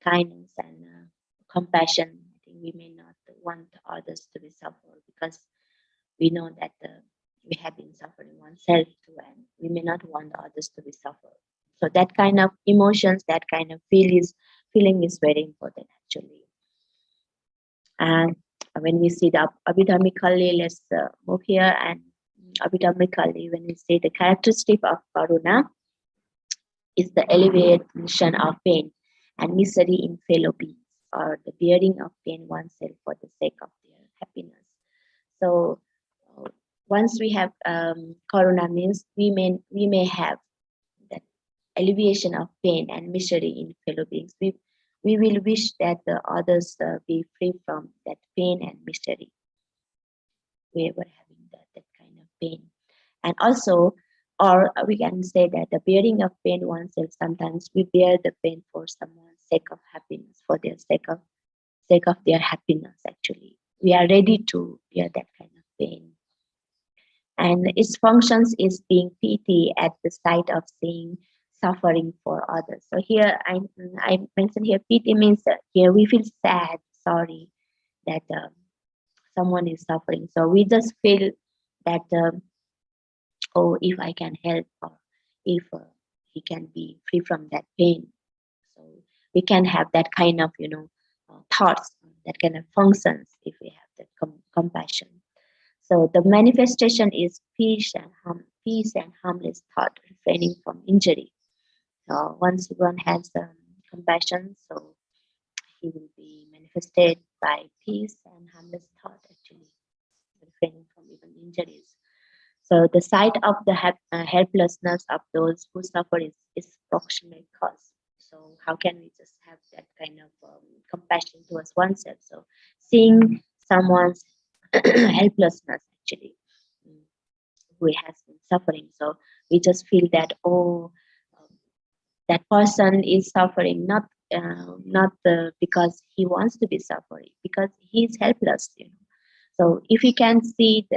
[SPEAKER 2] kindness and compassion? I think we may not want others to be suffer, because we know that we have been suffering oneself too, and we may not want others to be suffer. So that kind of emotions, that kind of feeling is very important actually. And when we see the abhidharmically, let's move here, and abhidharmically, when we say the characteristic of Karuna is the elevation of pain and misery in fellow beings, or the bearing of pain oneself for the sake of their happiness. So once we have Karuna, means we may have that alleviation of pain and misery in fellow beings. We will wish that the others be free from that pain and misery. We were having that kind of pain. And also, or we can say that the bearing of pain oneself, sometimes we bear the pain for someone's sake of happiness, for their sake of their happiness actually. We are ready to bear that kind of pain. And its functions is being pity at the sight of seeing suffering for others. So here I mentioned here pity means that here we feel sad, sorry that someone is suffering. So we just feel that oh, if I can help, or if he can be free from that pain. So we can have that kind of thoughts, that kind of functions if we have that compassion. So the manifestation is peace and harmless thought, refraining from injury. So once one has compassion, so he will be manifested by peace and harmless thought, actually, refraining from even injuries. So the sight of the helplessness of those who suffer is proximate cause. So how can we just have that kind of compassion towards oneself? So seeing someone's helplessness, actually, who has been suffering, so we just feel that that person is suffering not because he wants to be suffering, because he is helpless. So if we can see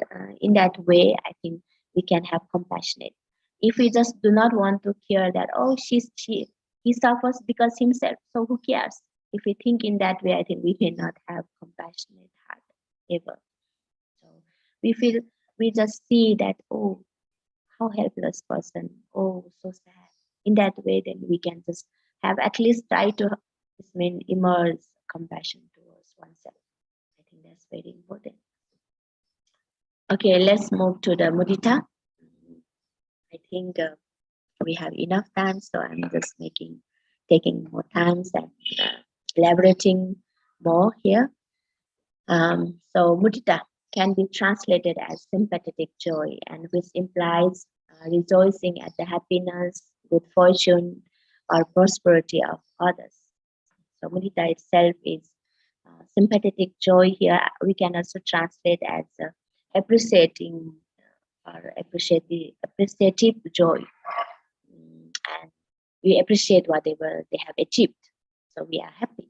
[SPEAKER 2] in that way, I think we can have compassionate. If we just do not want to care that he suffers because himself, so who cares? If we think in that way, I think we cannot have compassionate heart ever. So we just see that, oh, how helpless person, oh, so sad. In that way, then we can just have at least try to immerse compassion towards oneself. I think that's very important. Okay, let's move to the mudita. I think we have enough time, so I'm just taking more time and elaborating more here. So mudita can be translated as sympathetic joy, and which implies rejoicing at the happiness, good fortune, or prosperity of others. So mudita itself is sympathetic joy. Here we can also translate as appreciating or appreciative joy. And we appreciate whatever they have achieved, so we are happy.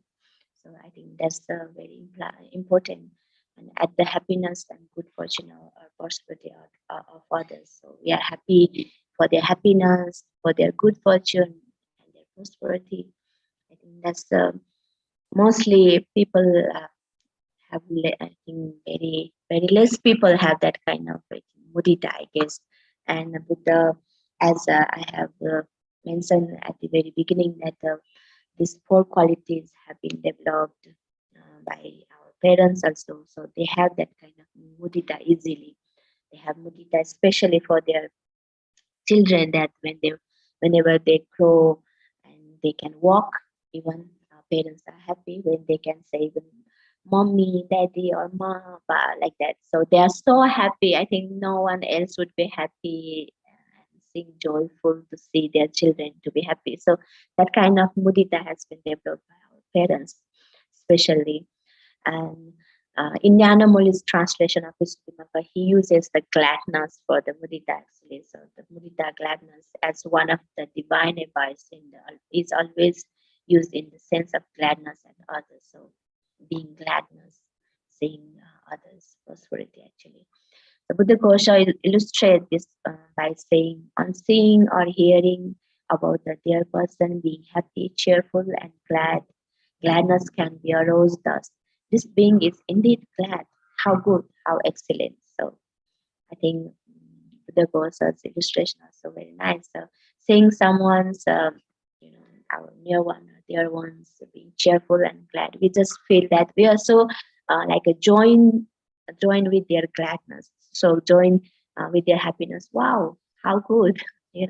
[SPEAKER 2] So I think that's very important, and at the happiness and good fortune or prosperity of others. So we are happy for their happiness, for their good fortune and their prosperity. I think that's mostly people have. I think very less people have that kind of mudita, I guess. And Buddha, as I have mentioned at the very beginning, that these 4 qualities have been developed by our parents also. So they have that kind of mudita easily. They have mudita especially for their children, that whenever they grow and they can walk, even parents are happy when they can say even mommy, daddy, or mama, like that. So they are so happy. I think no one else would be happy and seem joyful to see their children to be happy. So that kind of mudita has been developed by our parents, especially. And in Nyanamoli's translation of Upekkha, he uses the gladness for the mudita actually. So the mudita gladness as one of the divine advice is always used in the sense of gladness and others. So being gladness, seeing others' prosperity actually. The Buddha Kosha illustrates this by saying, on seeing or hearing about the dear person being happy, cheerful, and glad, gladness can be aroused thus. This being is indeed glad. How good, how excellent. So I think Buddha Kosha's illustration is so very nice. So seeing someone's, our near one or dear ones being cheerful and glad, we just feel that we are so like a join with their gladness. So join with their happiness. Wow, how good,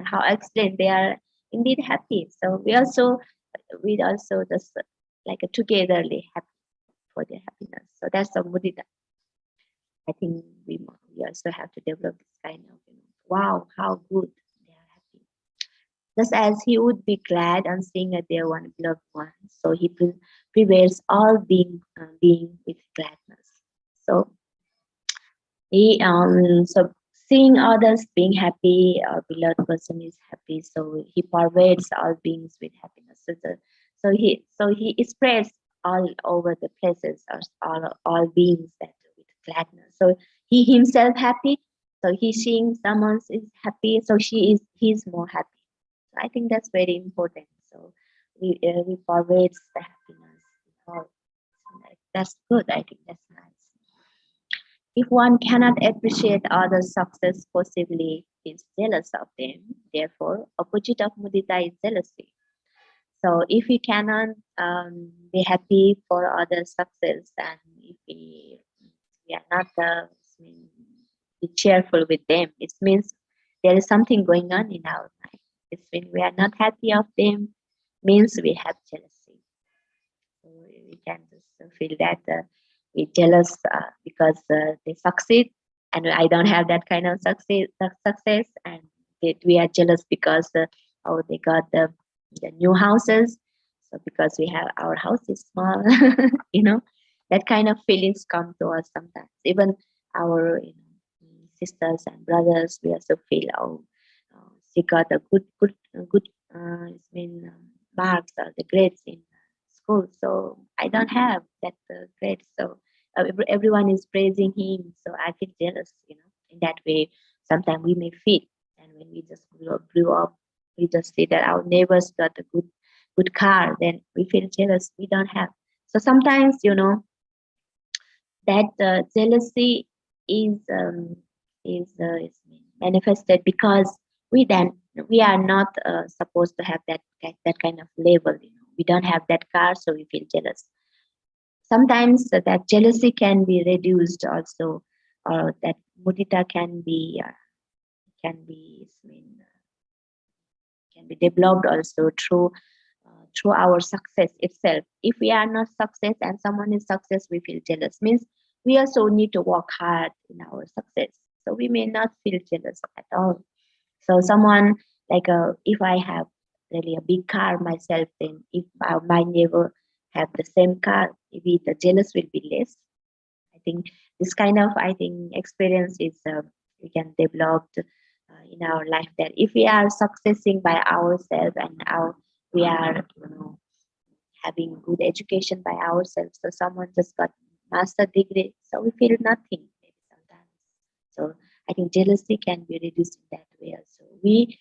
[SPEAKER 2] how excellent, they are indeed happy. So we also just like a togetherly happy for their happiness. So that's the mudita. I think we also have to develop this kind of, wow, how good, they are happy. Just as he would be glad on seeing a dear one, beloved one, so he prevails all being with gladness. So so seeing others being happy, our beloved person is happy, so he pervades all beings with happiness. So he spreads all over the places, or all beings that with gladness. So he himself happy, so he seeing someone is happy, so he's more happy. So I think that's very important. So we pervades the happiness. Oh, that's good. I think that's nice. If one cannot appreciate others' success possibly, is jealous of them. Therefore, opposite of mudita is jealousy. So if we cannot be happy for others' success, and if we are not be cheerful with them, it means there is something going on in our mind. It's when we are not happy of them, means we have jealousy. So we can just feel that we're jealous because they succeed, and I don't have that kind of success, and we are jealous because they got the new houses. So because we have, our house is small, that kind of feelings come to us sometimes. Even our sisters and brothers, we also feel, she got a good marks or the grades in school, so I don't have that grade. So everyone is praising him, so I feel jealous. In that way, sometimes we may feel, and when we just grew up, we just see that our neighbors got a good car, then we feel jealous. We don't have. So sometimes, that jealousy is manifested because we are not supposed to have that kind of level. We don't have that car, so we feel jealous. Sometimes that jealousy can be reduced also, or that mudita can be can be developed also through our success itself. If we are not success and someone is success, we feel jealous. Means we also need to work hard in our success. So we may not feel jealous at all. So someone like if I have really a big car myself, then if my neighbor have the same car, maybe the jealous will be less. I think this kind of experience is we can develop in our life, that if we are successing by ourselves and we are having good education by ourselves. So someone just got master degree, so we feel nothing maybe sometimes. So I think jealousy can be reduced in that way. So we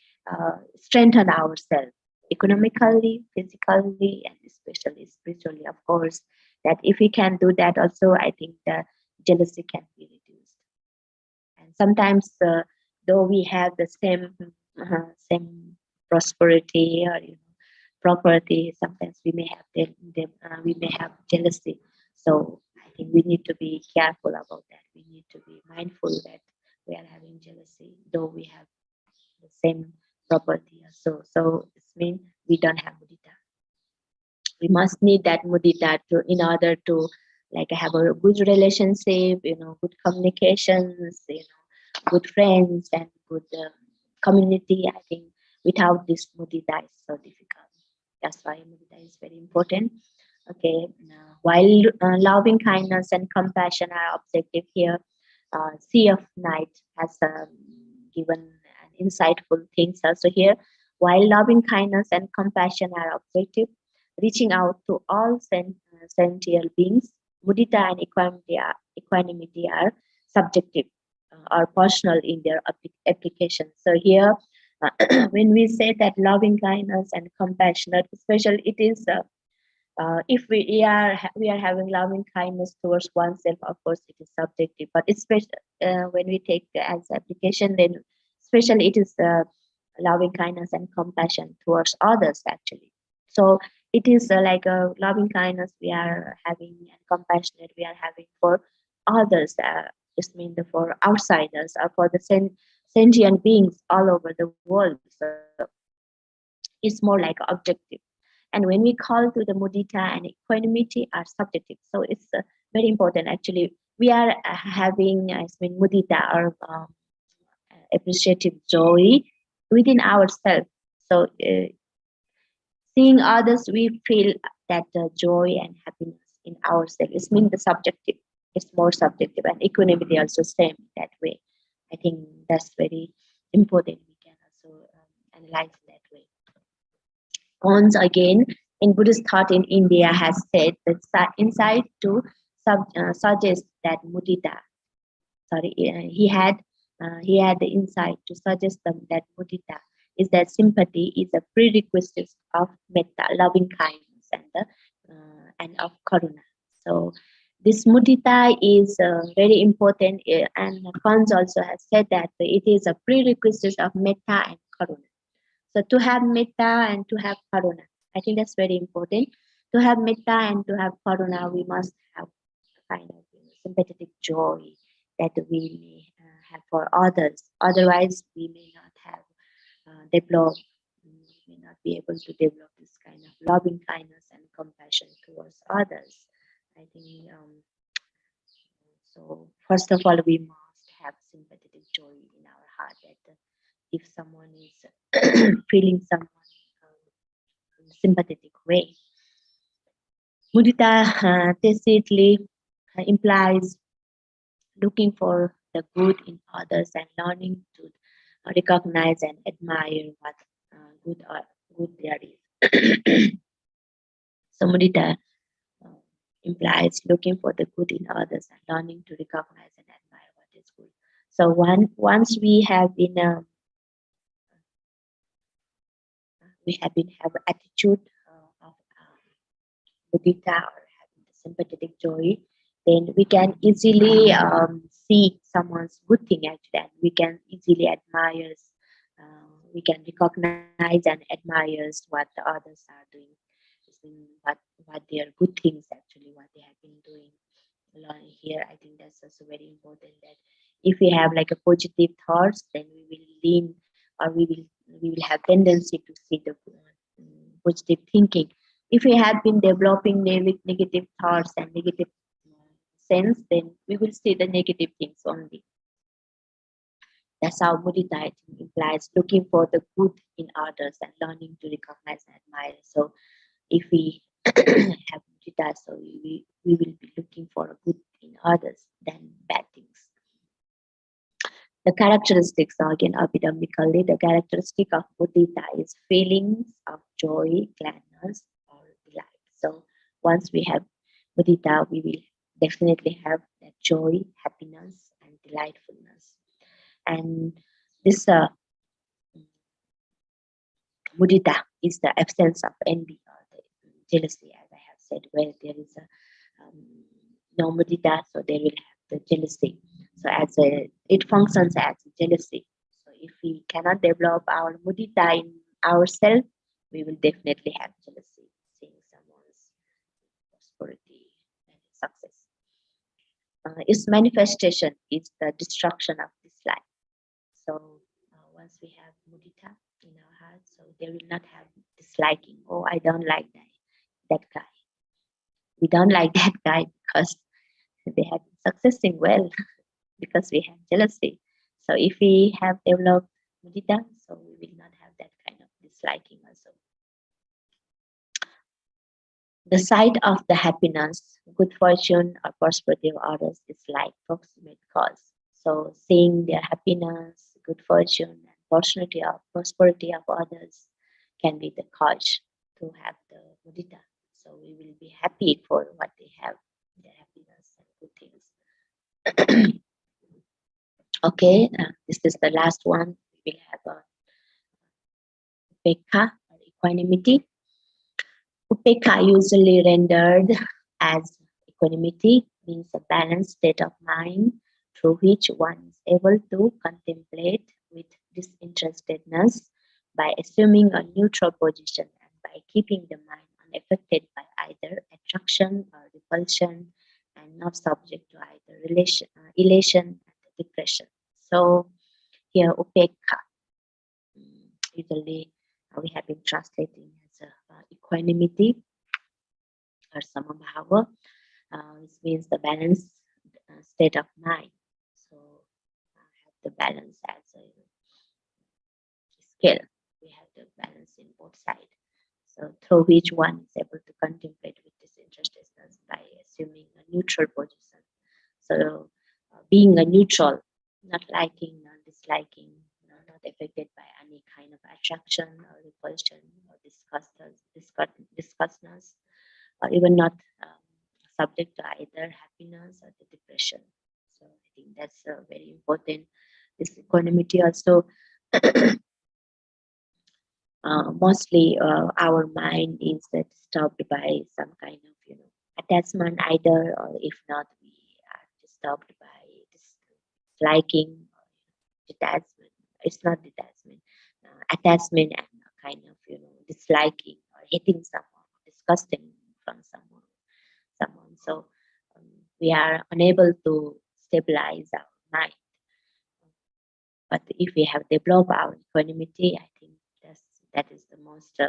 [SPEAKER 2] strengthen ourselves economically, physically, and especially spiritually, of course. That if we can do that, also I think the jealousy can be reduced. And sometimes, though we have the same prosperity or property, sometimes we may have we may have jealousy. So I think we need to be careful about that. We need to be mindful that we are having jealousy, though we have the same property. So it means we don't have mudita. We must need that mudita in order to have a good relationship, good communications, good friends and good community. I think without this mudita is so difficult. That's why mudita is very important. Okay, while loving kindness and compassion are objective here, Sea of Night has given an insightful things also here. While loving kindness and compassion are objective, reaching out to all sentient beings, mudita and equanimity are subjective or personal in their application. So here, when we say that loving kindness and compassionate, especially it is if we are having loving kindness towards oneself, of course it is subjective. But especially when we take as application, then especially it is loving kindness and compassion towards others actually. So it is like a loving kindness we are having and compassionate we are having for others. Just mean for outsiders or for the sentient beings all over the world. So it's more like objective. And when we call to the mudita and equanimity are subjective. So it's very important actually. We are having mudita or appreciative joy within ourselves. So seeing others, we feel that joy and happiness in ourselves. It means the subjective. It's more subjective, and equanimity also same that way. I think that's very important. We can also analyze that way. Once again, in Buddhist thought in India has said that insight to suggest that mudita. Sorry, he had the insight to suggest them that mudita is that sympathy is a prerequisite of metta, loving kindness, and of karuna. So this mudita is very important, and Kans also has said that it is a prerequisite of metta and karuna. So to have metta and to have karuna, I think that's very important. To have metta and to have karuna, we must have a kind of sympathetic joy that we may have for others. Otherwise, we may not have developed, we may not be able to develop this kind of loving kindness and compassion towards others. I think so. First of all, we must have sympathetic joy in our heart that if someone is feeling someone in a sympathetic way. Mudita tacitly implies looking for the good in others and learning to recognize and admire what good there is. So mudita implies looking for the good in others and learning to recognize and admire what is good. So once we have been have attitude of mudita or having the sympathetic joy, then we can easily see someone's good thing actually, and we can easily admire. We can recognize and admire what the others are doing, what their good things actually, what they have been doing. Here, I think that's also very important that If we have like a positive thoughts, then we will lean, or we will have tendency to see the positive thinking. If we have been developing negative thoughts and negative sense, then we will see the negative things only. That's how Mudita implies looking for the good in others and learning to recognize and admire. So if we have Mudita, so we will be looking for a good in others than bad things. The characteristics, again, abhidhamically, the characteristic of Mudita is feelings of joy, gladness, or delight. So once we have Mudita, we will definitely have that joy, happiness, and delightfulness. And this Mudita is the absence of envy or the jealousy, as I have said. Where there is no Mudita, so there will have the jealousy. So it functions as jealousy. So if we cannot develop our Mudita in ourselves, we will definitely have jealousy, seeing someone's prosperity and success. Its manifestation is the destruction of dislike. So once we have Mudita in our heart, so they will not have disliking. Oh, I don't like that guy. We don't like that guy because they have been successing well, because we have jealousy. So if we have developed Mudita, so we will not have that kind of disliking also. The sight of the happiness, good fortune, or prosperity of others is like proximate cause. So seeing their happiness, good fortune, and prosperity of others can be the cause to have the Mudita. So we will be happy for what they have, their happiness and good things. Okay, this is the last one. We will have a Upekkha, or equanimity. Upekkha, usually rendered as equanimity, means a balanced state of mind through which one is able to contemplate with disinterestedness by assuming a neutral position and by keeping the mind unaffected by either attraction or repulsion and not subject to either elation and depression. So here Upekkha, usually we have been translating as equanimity or samabhava, which means the balanced state of mind. So have the balance as a scale. We have the balance in both sides. So through which one is able to contemplate with disinterestedness by assuming a neutral position. So being a neutral, not liking, not disliking, not affected by any kind of attraction or repulsion or disgustness, or even not subject to either happiness or the depression. So I think that's very important. This equanimity also mostly our mind is disturbed by some kind of attachment either, or if not, we are disturbed by disliking or detachment. It's not detachment, attachment and kind of disliking or hating someone, disgusting from someone. So we are unable to stabilize our mind. But if we have developed our equanimity, I think that is the most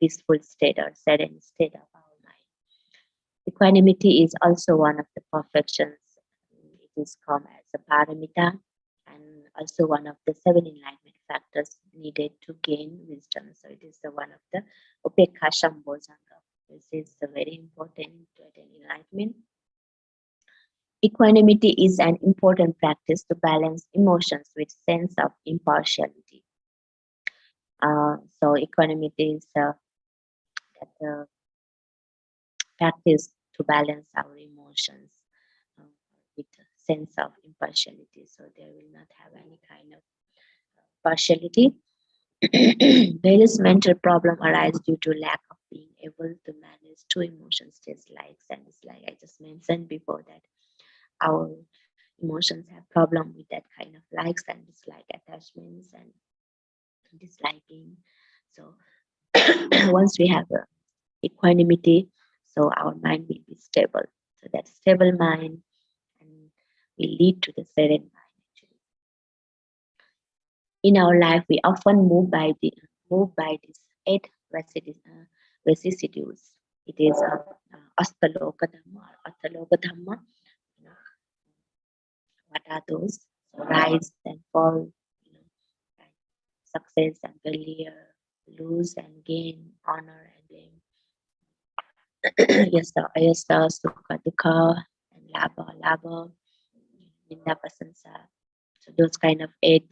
[SPEAKER 2] peaceful state or serene state of our mind. Equanimity is also one of the perfections. It is called as a paramita, and also one of the 7 enlightenment factors needed to gain wisdom. So it is the one of the Upekkha Shambhojanga. This is very important to attain enlightenment. Equanimity is an important practice to balance emotions with sense of impartiality. So equanimity is that practice to balance our emotions with a sense of impartiality. So there will not have any kind of partiality. Various mental problems arise due to lack of being able to manage two emotions, just likes and dislikes. I just mentioned before that our emotions have problem with that kind of likes and dislike, attachments and disliking. So once we have equanimity, so our mind will be stable. So that stable mind will lead to the serene mind. in our life we often move by these 8 vicissitudes. It is Astaloka Dhamma or Ataloka Dhamma. You know, what are those? So rise and fall, you know, and success and failure, lose and gain, honor and blame. Yasta, ayasta, sukha, dukkha, and labha, ninda, prasansa. So those kind of 8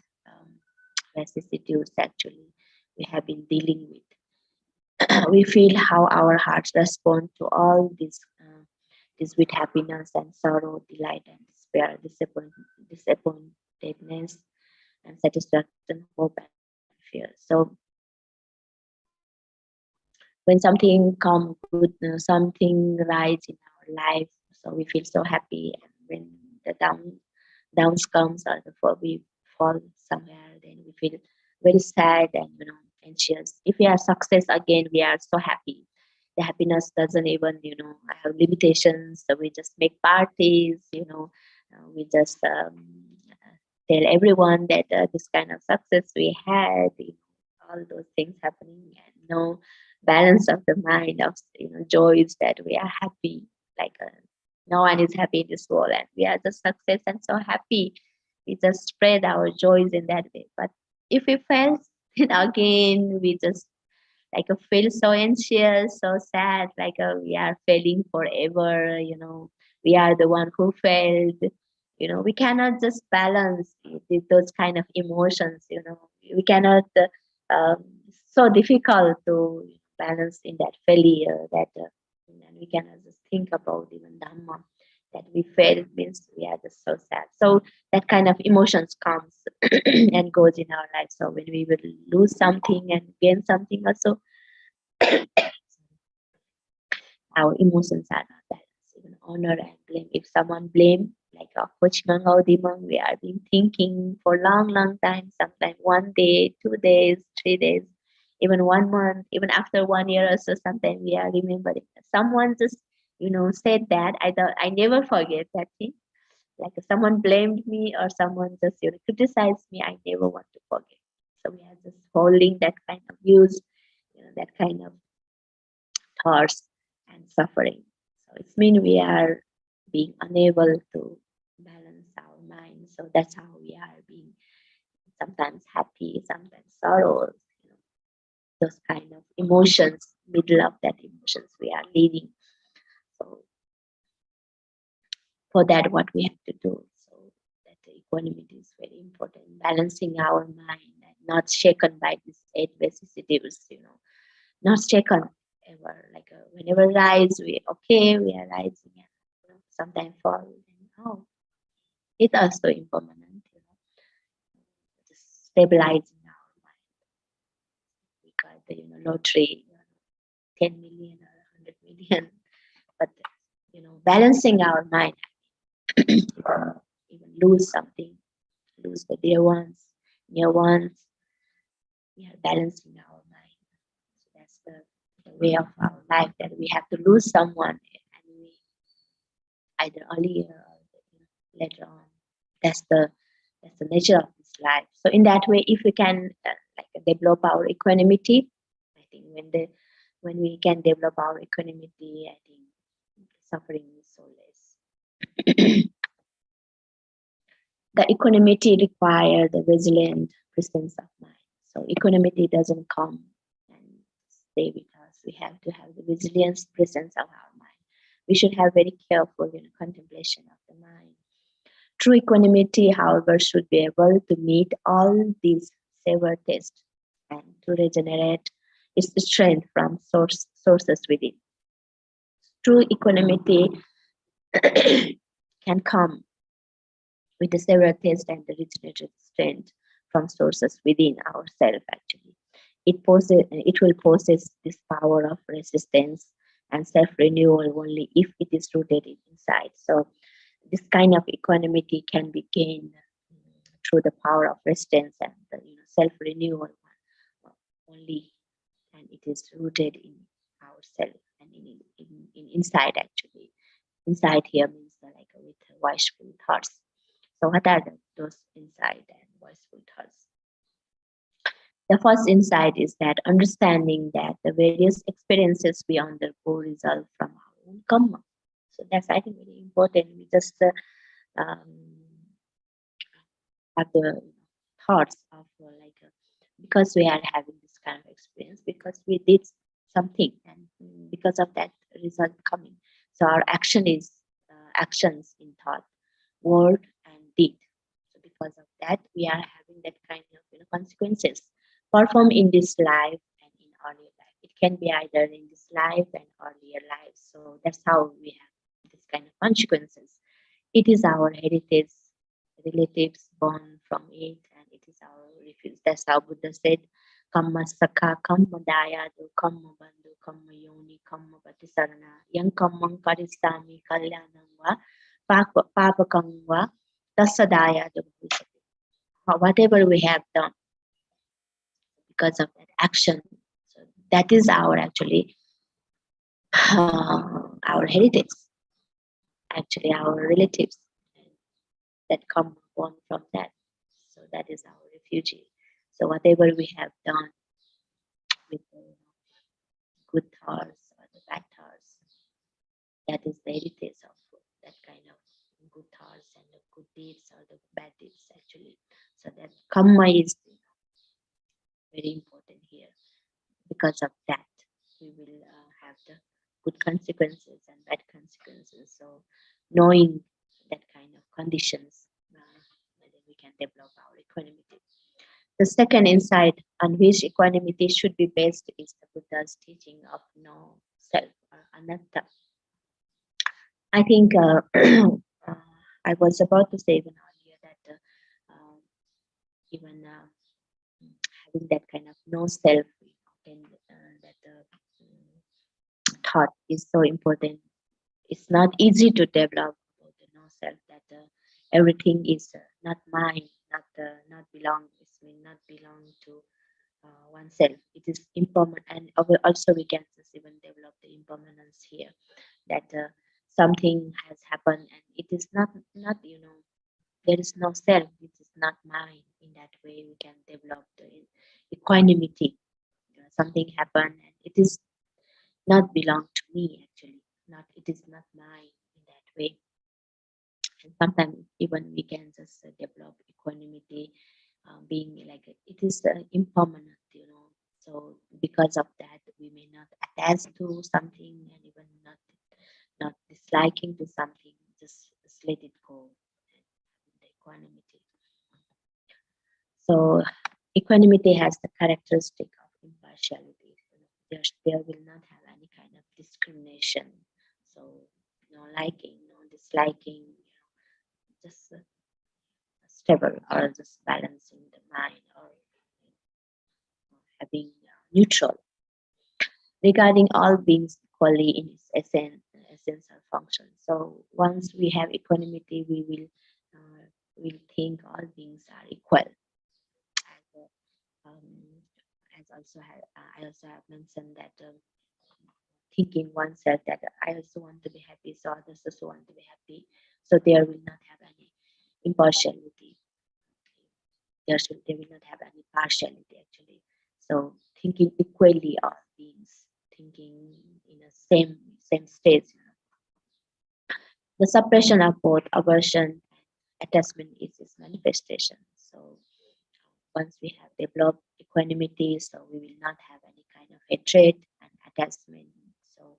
[SPEAKER 2] vicissitudes actually we have been dealing with. We feel how our hearts respond to all this with happiness and sorrow, delight and despair, disappointedness and satisfaction, hope and fear. So when something come good, something rise in our life, so we feel so happy. And when the downs comes or we fall somewhere, then we feel very sad and anxious. If we are success again, we are so happy. The happiness doesn't even have limitations. So we just make parties. We just tell everyone that this kind of success we had. All those things happening, and no balance of the mind of joys that we are happy. Like no one is happy in this world, and we are just success and so happy. We just spread our joys in that way. But if we fail, then again we just feel so anxious, so sad, we are failing forever. We are the one who failed. We cannot just balance those kind of emotions. We cannot. So difficult to balance in that failure that and we cannot just think about even Dhamma that we failed means we are just so sad. So that kind of emotions comes and goes in our life. So when we will lose something and gain something also, our emotions are not balanced. Even honor and blame. If someone blame, like a coach we are been thinking for long time, sometimes 1 day, 2 days, 3 days, even 1 month, even after 1 year or so, sometimes we are remembering. Someone just, said that. I never forget that thing. Like if someone blamed me or someone just, criticized me, I never want to forget. So we are just holding that kind of views, that kind of thoughts and suffering. So it's mean we are being unable to balance our mind. So that's how we are being sometimes happy, sometimes sorrows. Those kind of emotions, middle of that emotions we are living. So for that, what we have to do. So that the equanimity is very important, balancing our mind and not shaken by these 8 vicissitudes. Not shaken ever. Whenever rise, we are rising, and sometimes fall. And it's also impermanent. Just stabilizing our mind. We got the lottery, 10 million or 100 million, but balancing our mind, even lose something, lose the dear ones, near ones. We are balancing our mind. So that's the way of our life, that we have to lose someone, and we either earlier or later on. That's the nature of this life. So in that way, if we can develop our equanimity, I think when we can develop our equanimity, I think suffering is so less. The equanimity requires the resilient presence of mind. So equanimity doesn't come and stay with us. We have to have the resilience presence of our mind. We should have very careful contemplation of the mind. True equanimity, however, should be able to meet all these severe tests and to regenerate its strength from sources within. True equanimity can come with the severe test and the regenerated strength from sources within ourselves. Actually, it will possess this power of resistance and self-renewal only if it is rooted inside. So this kind of equanimity can be gained through the power of resistance and the self-renewal only, and it is rooted in ourselves and in inside. Actually, inside here means with watchful thoughts. So what are those inside and watchful thoughts? The first insight is that understanding that the various experiences we undergo result from our own karma. So that's, I think, very important. We just have the thoughts of because we are having this kind of experience, because we did something, and because of that result coming. So our actions in thought, word, and deed. So because of that, we are having that kind of consequences performed in this life and in earlier life. It can be either in this life and earlier life. So that's how we have this kind of consequences. It is our heritage, relatives born from it, and it is our refuge. That's how Buddha said, Kamma Sakha, Kamma Dayadu, Kamma Bandhu, Kamma Yoni, Kamma Patisarana, Yang Kammang Karisami, Kalyanangva, Papakangva, Tasadayadu. Whatever we have done because of that action, so that is our actually our heritage, actually our relatives that come born from that. So that is our refugee. So whatever we have done with the good thoughts or the bad thoughts, that is the heritage of that kind of good thoughts and the good deeds or the bad deeds actually. So that karma is very important here. Because of that, we will have the good consequences and bad consequences. So knowing that kind of conditions, we can develop our equanimity. The second insight on which equanimity should be based is the Buddha's teaching of no self or anatta. I think I was about to say even earlier that even having that kind of no self and that thought is so important. It's not easy to develop about the no self, that everything is not mine, not belong. It means not belong to oneself. It is impermanent, and also we can just even develop the impermanence here. That something has happened, and it is not there is no self. It is not mine. In that way, we can develop the equanimity. Something happened, and it is not belong to me actually. It is not mine in that way. And sometimes even we can just develop equanimity, being like it is impermanent, So because of that, we may not attach to something, and even not disliking to something. Just let it go. The equanimity. So equanimity has the characteristic of impartiality. There will not have any kind of discrimination. So no liking, no disliking, just stable or just balancing the mind or having neutral regarding all beings equally in its essence or function. So once we have equanimity, we will think all beings are equal. As I also have mentioned that thinking oneself that I also want to be happy, so others also want to be happy. So there will not have any impartiality. They will not have any partiality actually. So thinking equally of beings, thinking in a same stage. The suppression of both aversion and attachment is its manifestation. So once we have developed equanimity, so we will not have any kind of hatred and attachment. So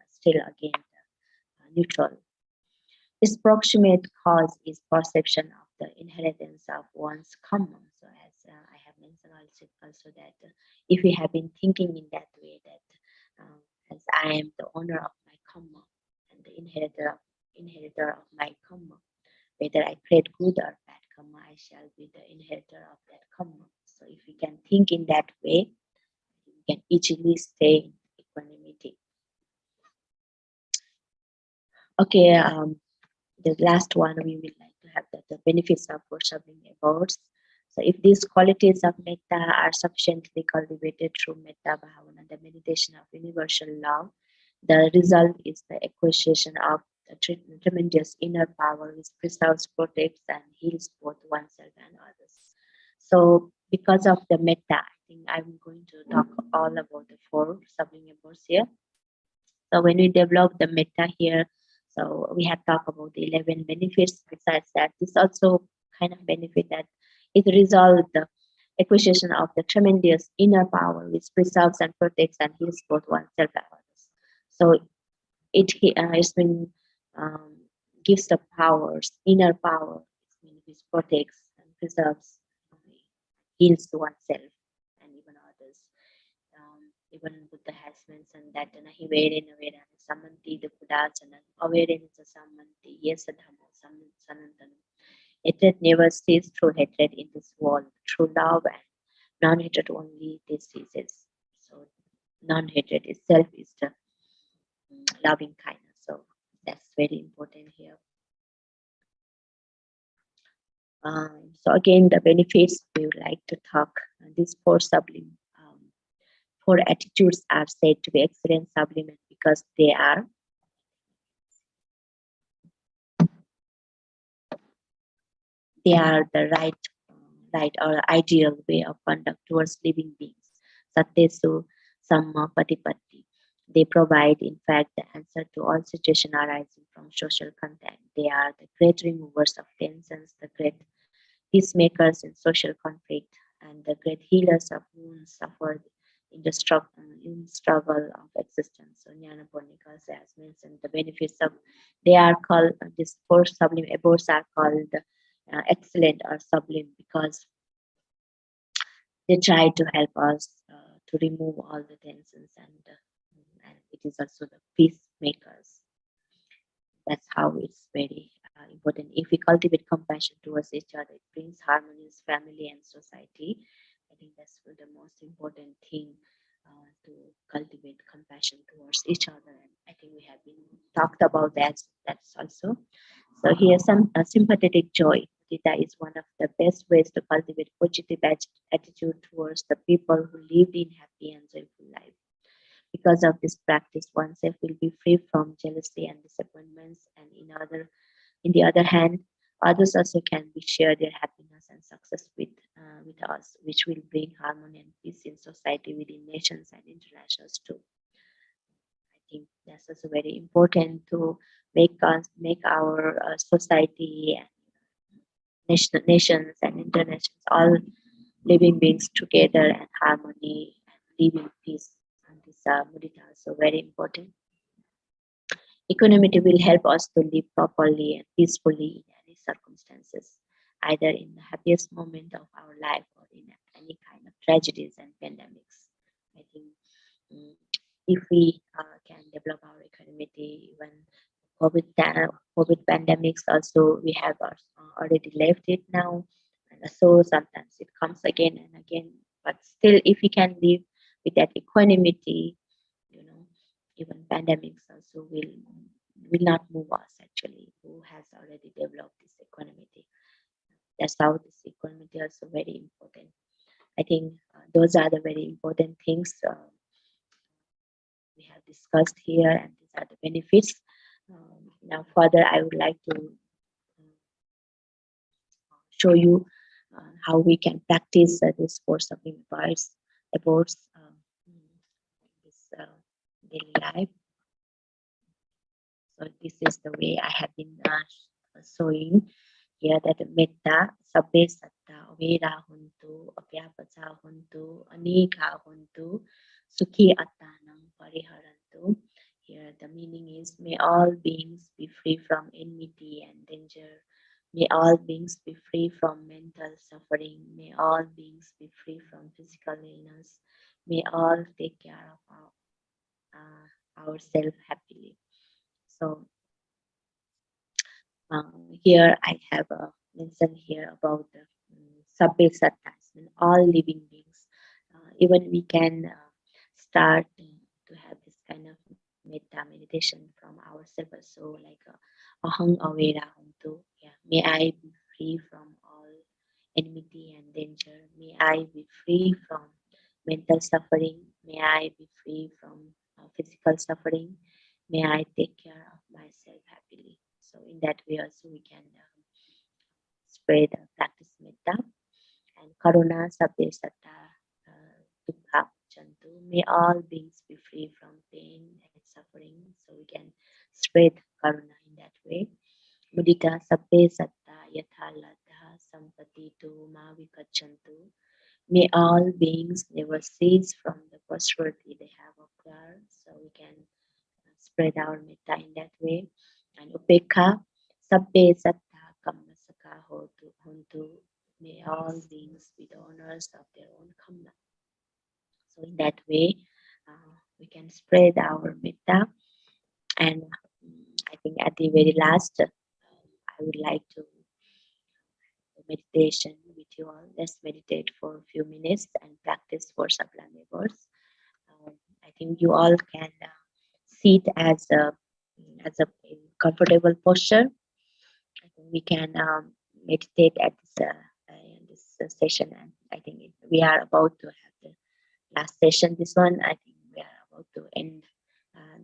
[SPEAKER 2] still again neutral. Its proximate cause is perception of the inheritance of one's karma. So as I have mentioned also that if we have been thinking in that way, that as I am the owner of my karma and the inheritor of my karma, whether I create good or bad karma, I shall be the inheritor of that karma. So if we can think in that way, we can easily stay in equanimity. Okay, the last one we would like to have the benefits of worshipping abodes. So if these qualities of metta are sufficiently cultivated through metta bhavana, the meditation of universal love, the result is the acquisition of a tremendous inner power which preserves, protects, and heals both oneself and others. So because of the metta, I think I'm going to talk all about the 4 sublime abodes here. So when we develop the metta here, so we have talked about the 11 benefits. Besides that, this also kind of benefit that it resolves the acquisition of the tremendous inner power which preserves and protects and heals both oneself and others. So it's been gives the powers, inner power, which protects and preserves, heals oneself and even others. Even Buddha has mentioned that Nahivedena Vedana Samanti the Buddhasana Avedena Samanti Yes Dhamma Sanantana. Hatred never ceases through hatred in this world. Through love and non-hatred only this ceases. So non-hatred itself is the loving kindness. So that's very important here. So again, the benefits we would like to talk. These 4 sublime 4 attitudes are said to be excellent sublime because they are the right or ideal way of conduct towards living beings. Sattesu Samma Patipatti. They provide, in fact, the answer to all situations arising from social contact. They are the great removers of tensions, the great peacemakers in social conflict, and the great healers of wounds suffered in the struggle of existence. So Jnana Ponika has mentioned the benefits of, they are called, these 4 sublime abodes are called excellent or sublime because they try to help us to remove all the tensions, and it is also the peacemakers. That's how it's very important. If we cultivate compassion towards each other, it brings harmonious family and society. I think that's the most important thing, to cultivate compassion towards each other. And I think we have been talked about that. That's also. So here, some sympathetic joy. Mudita is one of the best ways to cultivate positive attitude towards the people who lived in happy and joyful life. Because of this practice, oneself will be free from jealousy and disappointments, and in the other hand, others also can be share their happiness and success with us, which will bring harmony and peace in society within nations and internationals too. I think that's also very important to make our society and nations and internations all living beings together and harmony and live in peace. And this mudita is also very important. Equanimity will help us to live properly and peacefully in any circumstances, either in the happiest moment of our life or in any kind of tragedies and pandemics. I think if we can develop our equanimity when COVID pandemics also, we have already left it now. And so sometimes it comes again and again. But still, if we can live with that equanimity, even pandemics also will not move us actually, who has already developed this equanimity. That's how this equanimity is also very important. I think those are the very important things we have discussed here, and these are the benefits. Now further, I would like to show you how we can practice this course of advice about this daily life. So this is the way I have been showing here, that metta sabbe satta avera huntu apyapacha huntu anika huntu sukhi attanam pariharantu. Here the meaning is, may all beings be free from enmity and danger. May all beings be free from mental suffering. May all beings be free from physical illness. May all take care of ourselves happily. So here I have mentioned here about the sabbe sattas, all living beings. Even we can start to have this kind of metta meditation from ourselves. So like ahang avera huntu. Yeah, may I be free from all enmity and danger. May I be free from mental suffering. May I be free from physical suffering. May I take care of myself happily. So in that way also we can spread practice metta. And and Karuna Sabde Satta Dukkha Chantu. May all beings be free from pain and suffering, so we can spread Karuna in that way. Mudita Sabde Satta Yatha Ladha Sampati Tu Ma Vikachantu. May all beings never cease from the prosperity they have acquired, so we can spread our metta in that way. And Upekkha Sabbe Satta Kamma Saka Hontu. May all beings be the owners of their own karma. So in that way, we can spread our metta. And I think at the very last, I would like to meditation with you all. Let's meditate for a few minutes and practice for Sublime words. I think you all can sit as a comfortable posture. I think we can meditate at this session, and I think we are about to have the last session. This one, I think we are about to end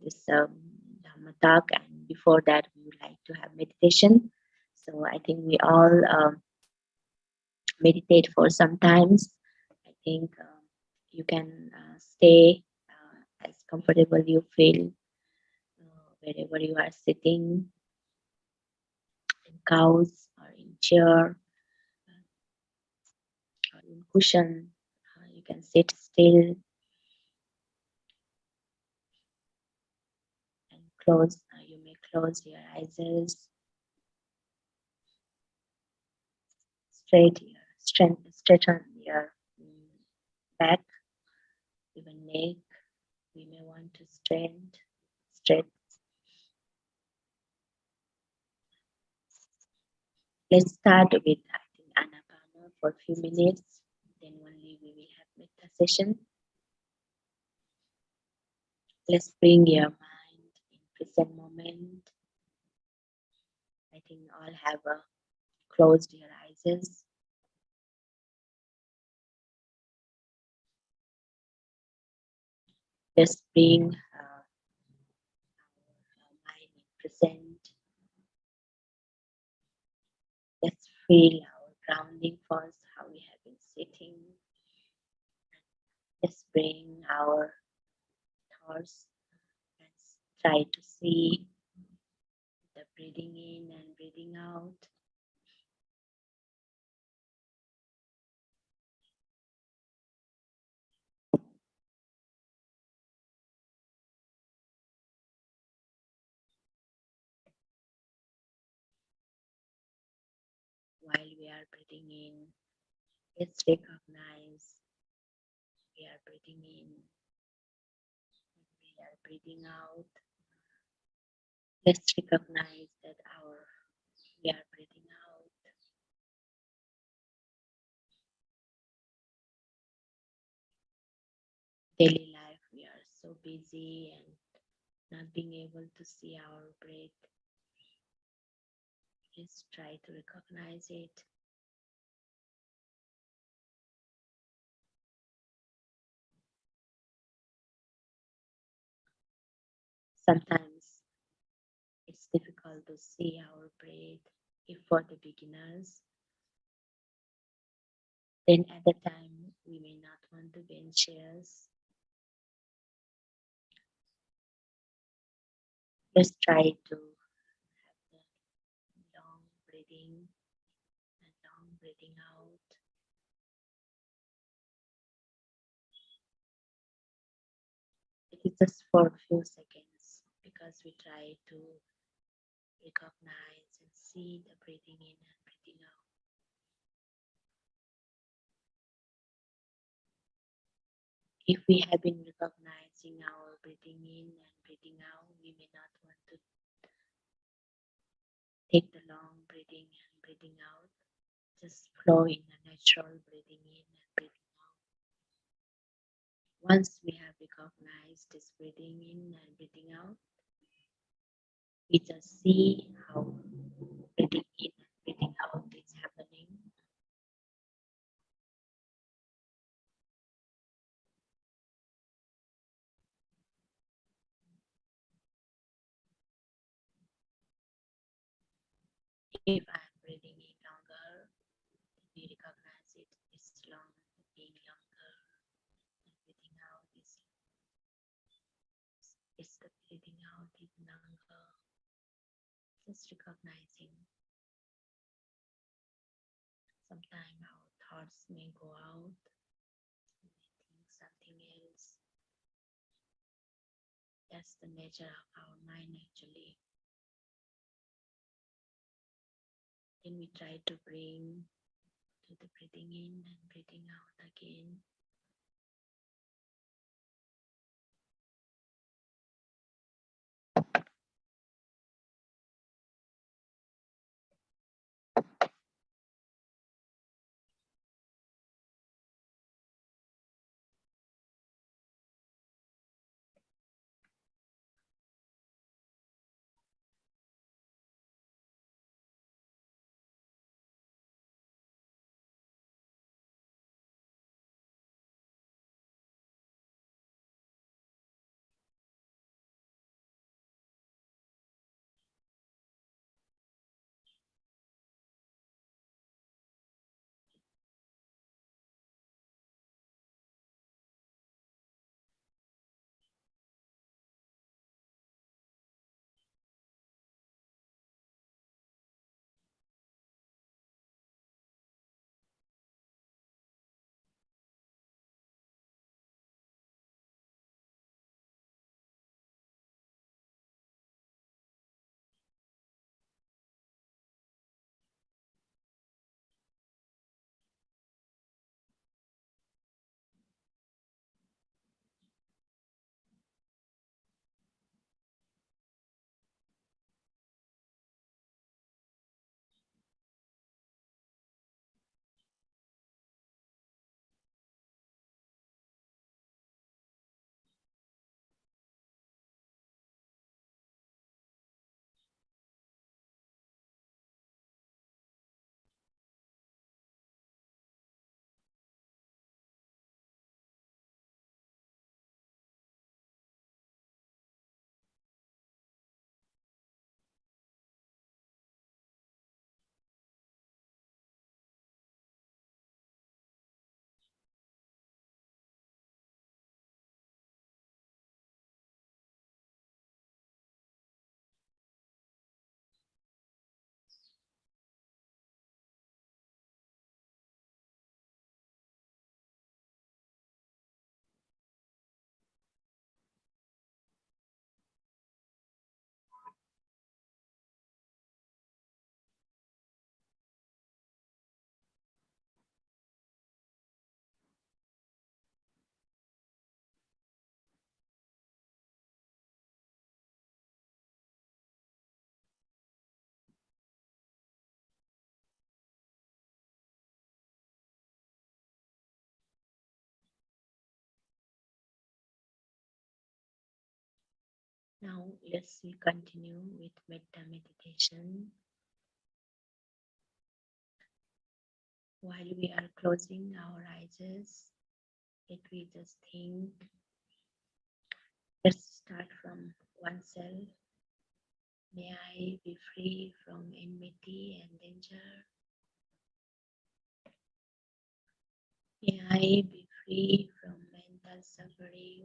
[SPEAKER 2] this Dhamma talk, and before that, we would like to have meditation. So I think we all meditate for some times. I think you can stay as comfortable you feel wherever you are sitting, in couch or in chair or in cushion. You can sit still and close. You may close your eyes. Straighten your back, even neck. We may want to straight. Let's start with I think Anapana for a few minutes. Then only we will have metta session. Let's bring your mind in present moment. I think all have closed your eyes. Let's bring our mind in present. Let's feel our grounding first, how we have been sitting. Let's bring our thoughts. Let's try to see the breathing in and breathing out. While we are breathing in, let's recognize we are breathing in, we are breathing out. Let's recognize that we are breathing out. Daily life, we are so busy and not being able to see our breath. Let's try to recognize it. Sometimes it's difficult to see our breath if for the beginners. Then at the time, we may not want to be anxious. Let's try to have the long breathing and long breathing out. It is just for a few seconds because we try to recognize and see the breathing in and breathing out. If we have been recognizing our breathing in and breathing out, we may not want to take the long breathing and breathing out. Just flow in a natural breathing in and breathing out. Once we have recognized this breathing in and breathing out, we just see how breathing in and breathing out is happening. If I'm breathing in longer, we recognize it is It's the breathing out even longer. Just recognizing. Sometimes our thoughts may go out. We may think something else. That's the nature of our mind actually. Then we try to bring to the breathing in and breathing out again. Now let's continue with Metta meditation. While we are closing our eyes, let me just think. Let's start from oneself. May I be free from enmity and danger. May I be free from mental suffering.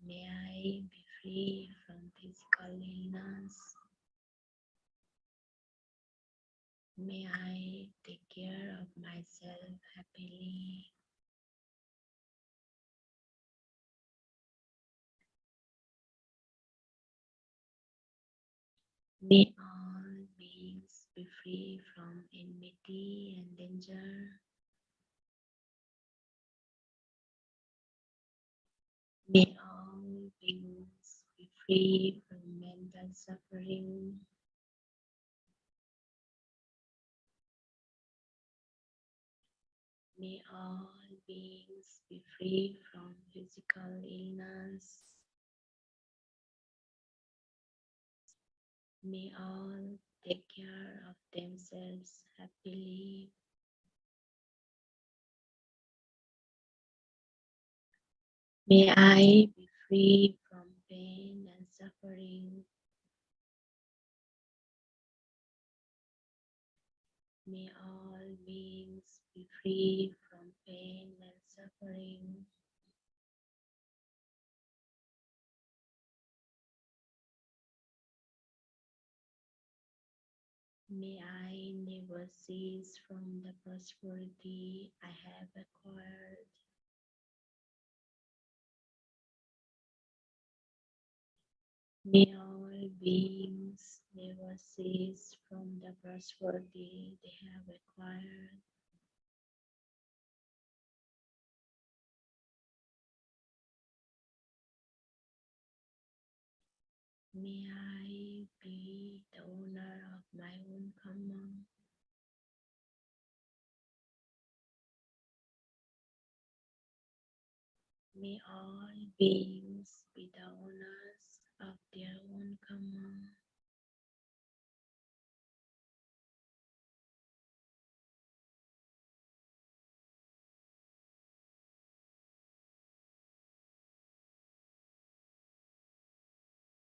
[SPEAKER 2] May I be free from physical illness. May I take care of myself happily. May all beings be free from enmity and danger. May all beings be free from mental suffering. May all beings be free from physical illness. May all take care of themselves happily. May I be free from pain and suffering. May all beings be free from pain and suffering. May I never cease from the prosperity I have acquired. May all beings never cease from the prosperity they have acquired. May I be the owner of my own karma. May all beings be the owners of their own karma.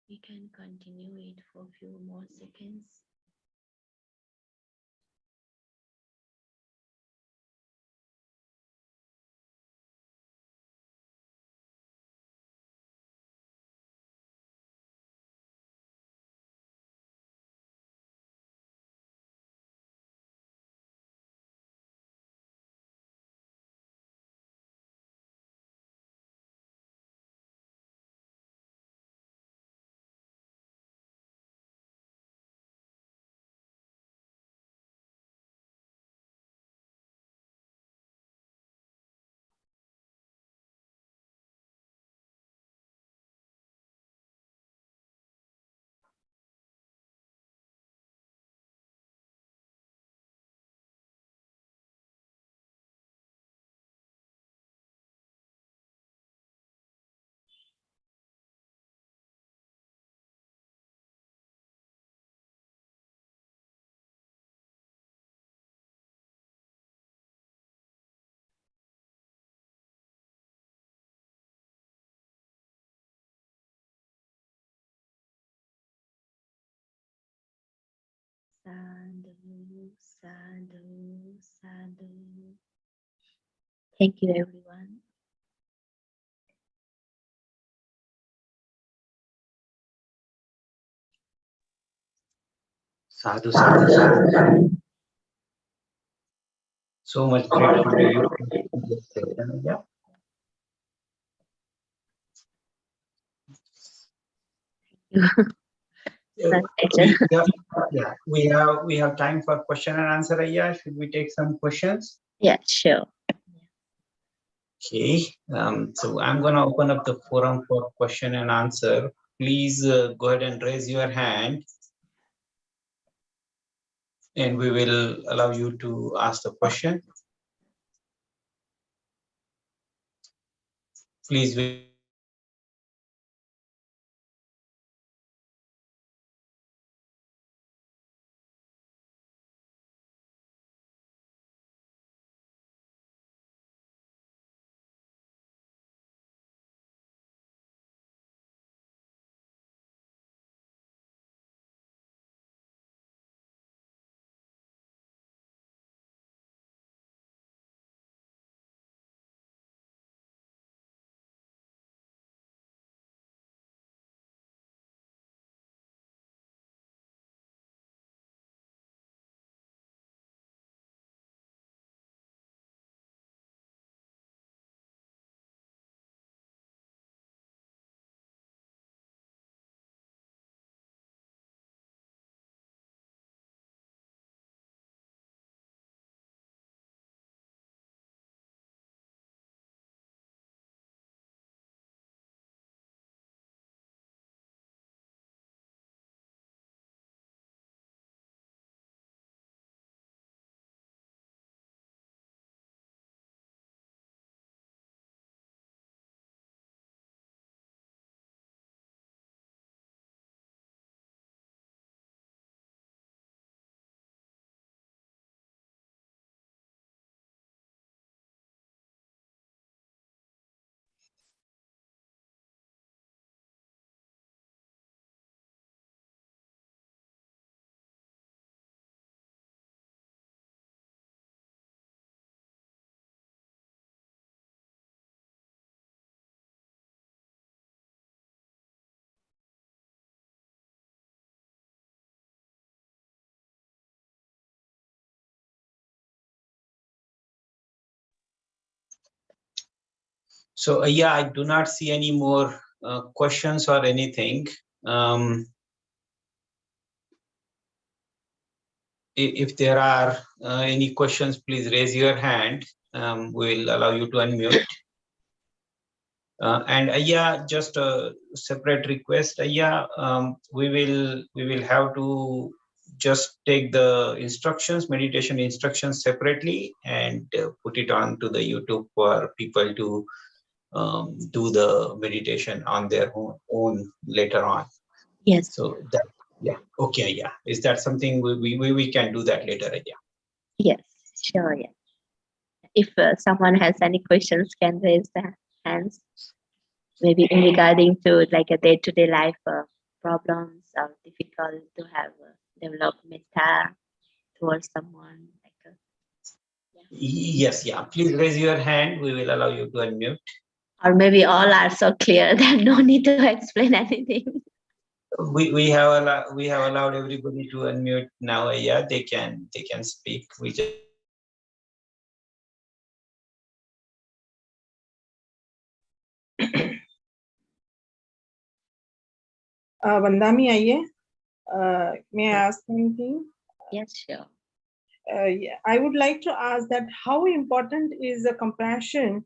[SPEAKER 2] We can continue it for a few more seconds. Sadhu, sadhu, sadhu. Thank you, everyone.
[SPEAKER 1] Sadhu, sadhu, sadhu. So much grateful to you. Yeah. We have time for question and answer. Ayya, should we take some questions?
[SPEAKER 2] Yeah, sure.
[SPEAKER 1] Okay, so I'm gonna open up the forum for question and answer. Please go ahead and raise your hand, and we will allow you to ask the question. Please wait. So yeah, I do not see any more questions or anything. If there are any questions, please raise your hand. We'll allow you to unmute. And yeah, just a separate request. Yeah, we will have to just take the instructions, meditation instructions separately, and put it on to the YouTube for people to do the meditation on their own later on.
[SPEAKER 2] Yes.
[SPEAKER 1] So that, yeah, okay, yeah. Is that something we can do that later? Yeah.
[SPEAKER 2] Yes, sure. Yeah. If someone has any questions, can raise their hands. Maybe in regarding to like a day-to-day life problems or difficult to have develop metta towards someone. Like
[SPEAKER 1] Yes, yeah. Please raise your hand. We will allow you to unmute.
[SPEAKER 2] or maybe all are so clear that no need to explain anything.
[SPEAKER 1] We have allowed everybody to unmute now. Yeah, they can speak. We just
[SPEAKER 4] Vandami Aiye, may I ask anything?
[SPEAKER 2] Yes, sure.
[SPEAKER 4] Yeah, I would like to ask that how important is the compassion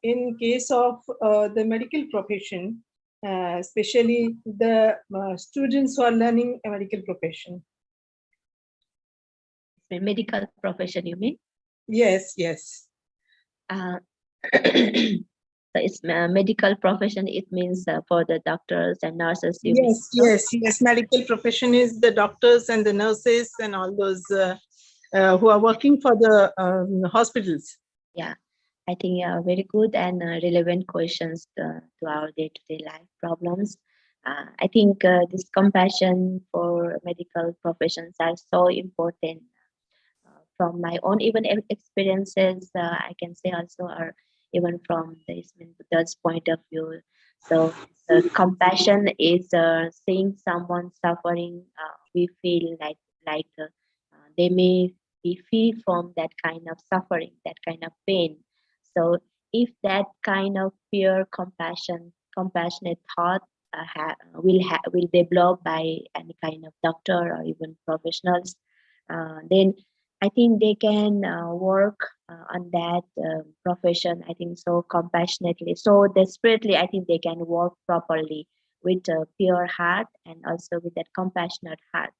[SPEAKER 4] in case of the medical profession, especially the students who are learning a medical profession?
[SPEAKER 2] The medical profession, you mean?
[SPEAKER 4] Yes, yes.
[SPEAKER 2] So it's medical profession. It means for the doctors and nurses. You mean,
[SPEAKER 4] Yes, yes, yes. Medical profession is the doctors and the nurses and all those who are working for the hospitals.
[SPEAKER 2] Yeah, I think very good and relevant questions to our day-to-day life problems. I think this compassion for medical professions are so important. From my own even experiences, I can say also, or even from the Ismail Buddha's point of view. So compassion is seeing someone suffering. We feel like they may be free from that kind of suffering, that kind of pain. So if that kind of pure compassionate thought will develop by any kind of doctor or even professionals, then I think they can work on that profession. I think so compassionately, so desperately. I think they can work properly with a pure heart and also with that compassionate heart.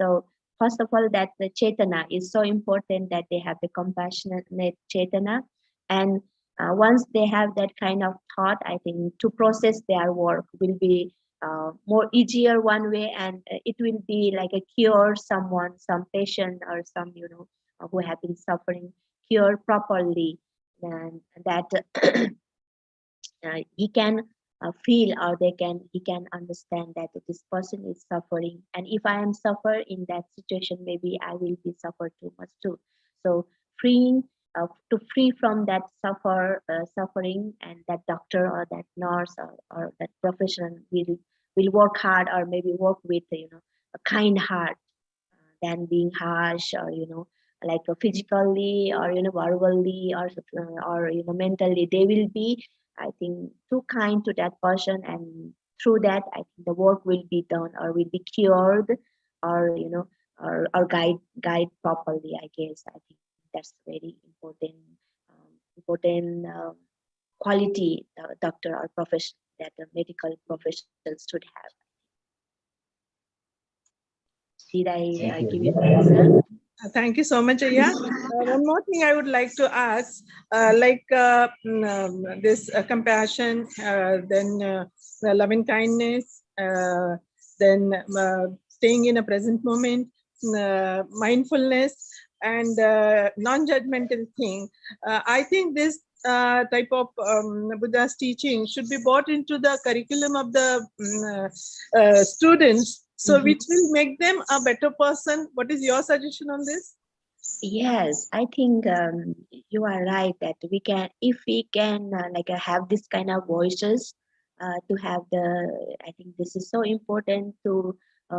[SPEAKER 2] So first of all, that the chetana is so important, that they have the compassionate chetana, and once they have that kind of thought, I think to process their work will be more easier one way, and it will be like a cure someone, some patient or some who have been suffering, cure properly, and that he can feel, or he can understand that this person is suffering, and if I am suffer in that situation, maybe I will be suffer too much too. So freeing to free from that suffering, and that doctor or that nurse or that professional will work hard, or maybe work with a kind heart, than being harsh, or like physically, or verbally, or mentally. They will be, I think, too kind to that person, and through that, I think the work will be done, or will be cured, or or guide properly. I guess I think that's very important quality the doctor or profession that the medical professionals should have. Did I give you an answer?
[SPEAKER 4] Thank you so much, Aya. One more thing I would like to ask, this compassion, then loving kindness, then staying in a present moment, mindfulness, and non-judgmental thing. I think this type of Buddha's teaching should be brought into the curriculum of the students, so which will make them a better person. What is your suggestion on this?
[SPEAKER 2] Yes, I think you are right that we can, if we can have this kind of voices, to have the, I think this is so important to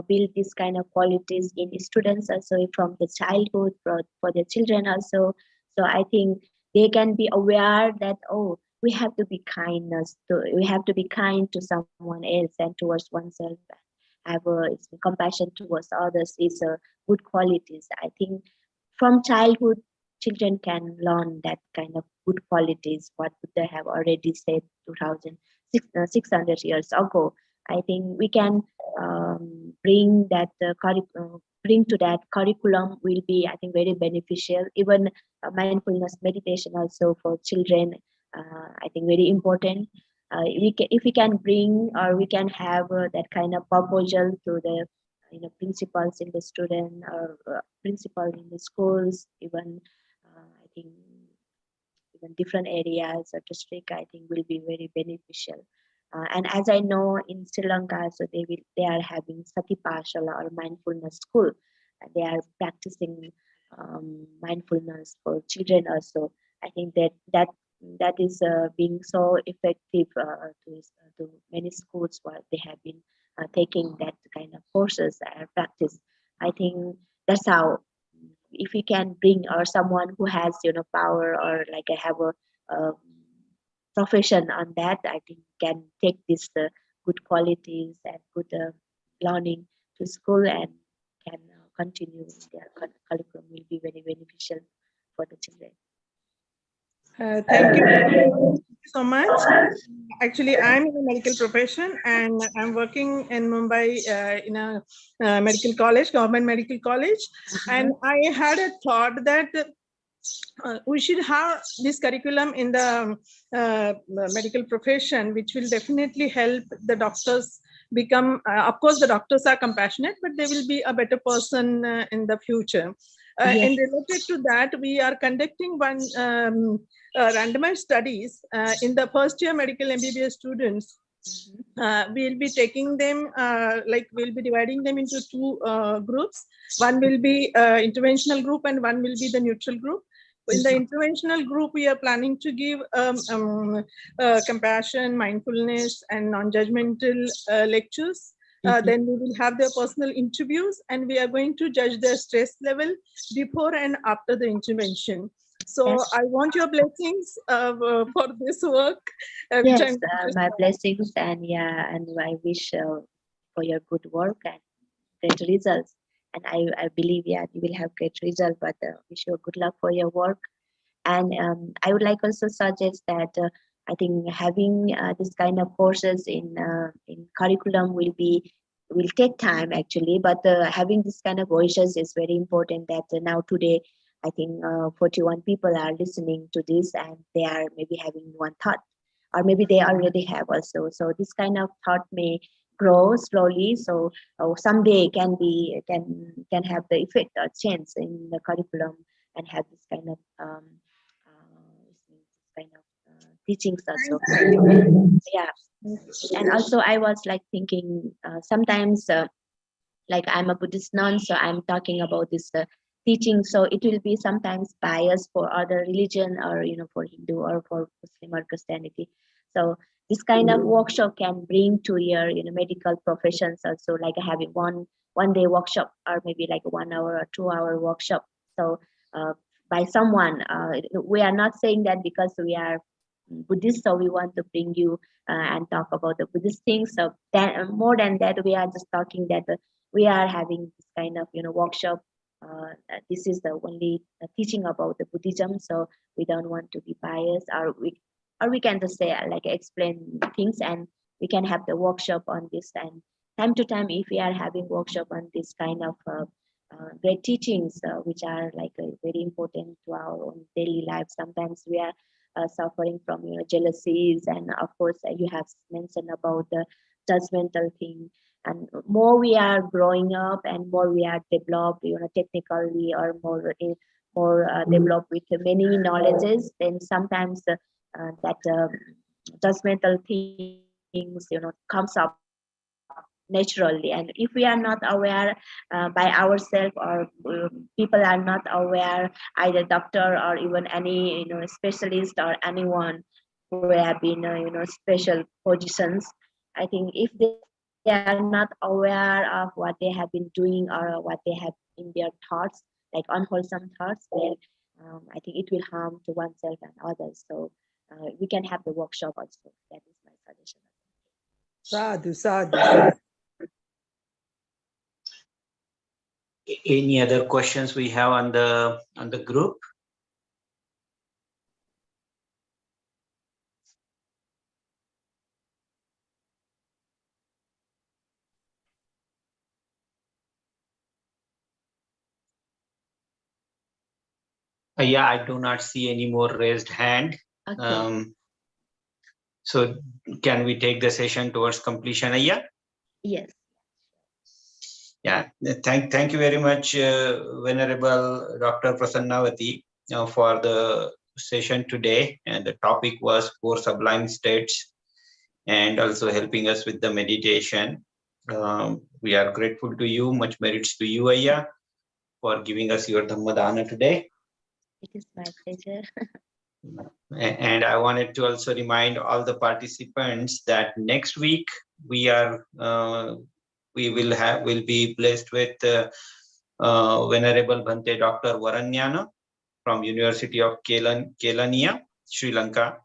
[SPEAKER 2] build this kind of qualities in students also from the childhood, for the children also. So I think they can be aware that, oh, we have to be kind to someone else and towards oneself. Have compassion towards others is good qualities. I think from childhood, children can learn that kind of good qualities. What Buddha have already said 2,600 years ago. I think we can bring that bring to that curriculum will be, I think, very beneficial. Even mindfulness meditation also for children, I think very important. If we can bring or we can have that kind of proposal to the principals in the student or principal in the schools, even I think even different areas or district, I think will be very beneficial. And as I know in Sri Lanka, so they are having Satipashala or mindfulness school. They are practicing mindfulness for children also. I think that is being so effective to many schools where they have been taking that kind of courses and practice. I think that's how, if we can bring or someone who has power or like I have a profession on that, I think can take this good qualities and good learning to school and can continue their curriculum will be very beneficial for the children.
[SPEAKER 4] Thank you so much. Actually, I'm in a medical profession and I'm working in Mumbai in a medical college, government medical college. And I had a thought that we should have this curriculum in the medical profession, which will definitely help the doctors become, of course, the doctors are compassionate, but they will be a better person in the future.
[SPEAKER 2] Yes.
[SPEAKER 4] And related to that, we are conducting one randomized studies in the first year medical MBBS students. We'll be taking them, we'll be dividing them into two groups. One will be interventional group and one will be the neutral group. In the interventional group, we are planning to give compassion, mindfulness, and non-judgmental lectures. Then we will have their personal interviews, and we are going to judge their stress level before and after the intervention. So
[SPEAKER 2] Yes.
[SPEAKER 4] I want your blessings for this work.
[SPEAKER 2] Yes, my blessings, and and I wish for your good work and great results. And I believe, you will have great results, but wish you good luck for your work. And I would like also suggest that I think having this kind of courses in curriculum will take time actually, but having this kind of voices is very important. That now today, I think 41 people are listening to this, and they are maybe having one thought, or maybe they already have also. So this kind of thought may grow slowly. So someday can have the effect or change in the curriculum and have this kind of teachings also. Yeah. And also I was like thinking sometimes like I'm a Buddhist nun, so I'm talking about this teaching, so it will be sometimes biased for other religion, or for Hindu or for Muslim or Christianity. So this kind of workshop can bring to your medical professions also, like having one day workshop, or maybe like a 1 hour or 2 hour workshop. So by someone, we are not saying that because we are Buddhist, so we want to bring you and talk about the Buddhist things. So more than that, we are just talking that we are having this kind of workshop. This is the only teaching about the Buddhism, so we don't want to be biased, or we can just say like explain things, and we can have the workshop on this. And time to time, if we are having workshop on this kind of great teachings, which are like very important to our own daily life. Sometimes we are suffering from jealousies, and of course you have mentioned about the judgmental thing. And more we are growing up and more we are developed technically, or more developed with many knowledges, then sometimes that judgmental things comes up naturally. And if we are not aware by ourselves, or people are not aware, either doctor or even any specialist or anyone who have been special positions, I think if they are not aware of what they have been doing, or what they have in their thoughts, like unwholesome thoughts, then I think it will harm to oneself and others. So we can have the workshop also. That is my suggestion.
[SPEAKER 4] Sadhu, sadhu, sadhu.
[SPEAKER 1] Any other questions we have on the group? Yeah, I do not see any more raised hand.
[SPEAKER 2] Okay.
[SPEAKER 1] So can we take the session towards completion, Ayya?
[SPEAKER 2] Yes.
[SPEAKER 1] Yeah, thank you very much, Venerable Dr. Prasannawati, for the session today. And the topic was 4 sublime states, and also helping us with the meditation. We are grateful to you. Much merits to you, Ayya, for giving us your Dhamma Dana today.
[SPEAKER 2] It is my pleasure.
[SPEAKER 1] And I wanted to also remind all the participants that next week we will be blessed with Venerable Bhante Dr. Varanyana from University of Kelaniya, Sri Lanka.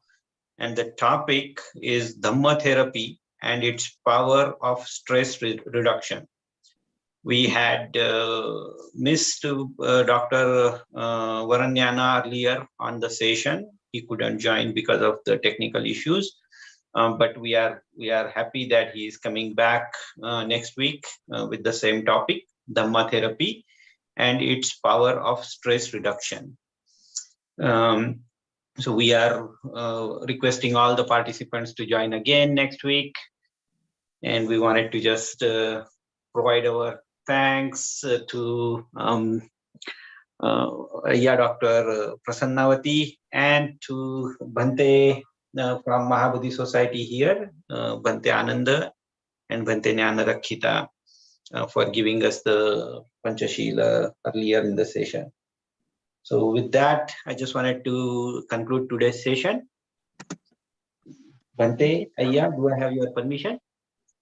[SPEAKER 1] And the topic is Dhamma therapy and its power of stress reduction. We had missed Dr. Varanyana earlier on the session. He couldn't join because of the technical issues. But we are happy that he is coming back next week with the same topic, Dhamma therapy and its power of stress reduction. So we are requesting all the participants to join again next week. And we wanted to just provide our thanks to Dr. Prasannawati and to Bhante from Mahabodhi Society here, Bhante Ananda and Bhante Jnana Rakkhita for giving us the Panchashila earlier in the session. So with that, I just wanted to conclude today's session. Bhante, Ayya, do I have your permission?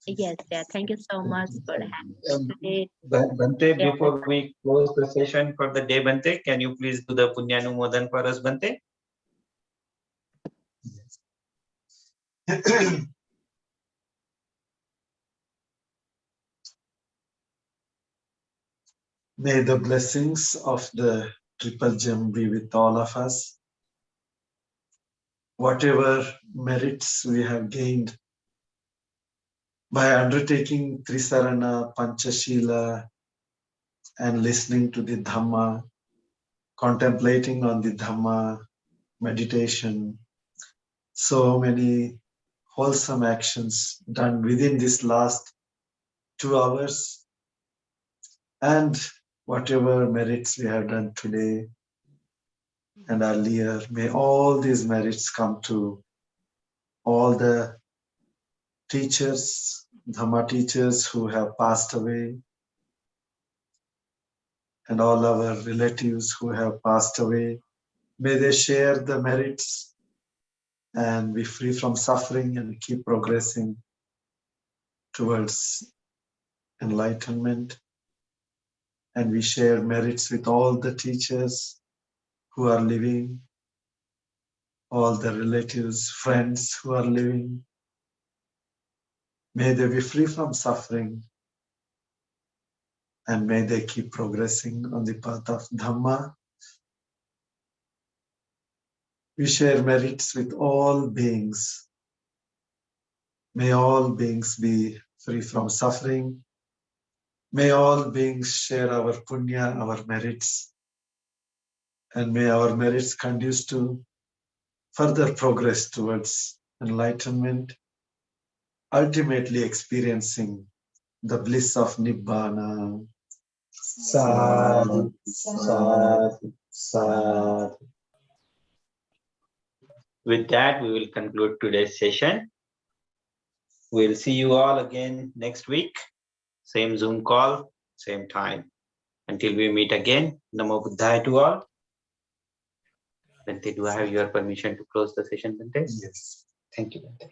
[SPEAKER 2] Yes, yeah. Thank you so much for having today.
[SPEAKER 1] Bhante, before we close the session for the day, Bhante, can you please do the Punyanumodan for us, Bhante?
[SPEAKER 5] May the blessings of the Triple Gem be with all of us. Whatever merits we have gained by undertaking Trisarana, Panchashila, and listening to the Dhamma, contemplating on the Dhamma, meditation, so many wholesome actions done within this last 2 hours, and whatever merits we have done today and earlier, may all these merits come to all the teachers, Dhamma teachers who have passed away, and all our relatives who have passed away. May they share the merits and be free from suffering and keep progressing towards enlightenment. And we share merits with all the teachers who are living, all the relatives, friends who are living. May they be free from suffering, and may they keep progressing on the path of Dhamma. We share merits with all beings. May all beings be free from suffering. May all beings share our punya, our merits, and may our merits conduce to further progress towards enlightenment, ultimately experiencing the bliss of Nibbana. Sadhu, sadhu, sadhu.
[SPEAKER 1] With that, we will conclude today's session. We'll see you all again next week. Same Zoom call, same time. Until we meet again, Namo Buddhaya to all. Bhante, do I have your permission to close the session, Bhante?
[SPEAKER 5] Yes.
[SPEAKER 1] Thank you, Bhante.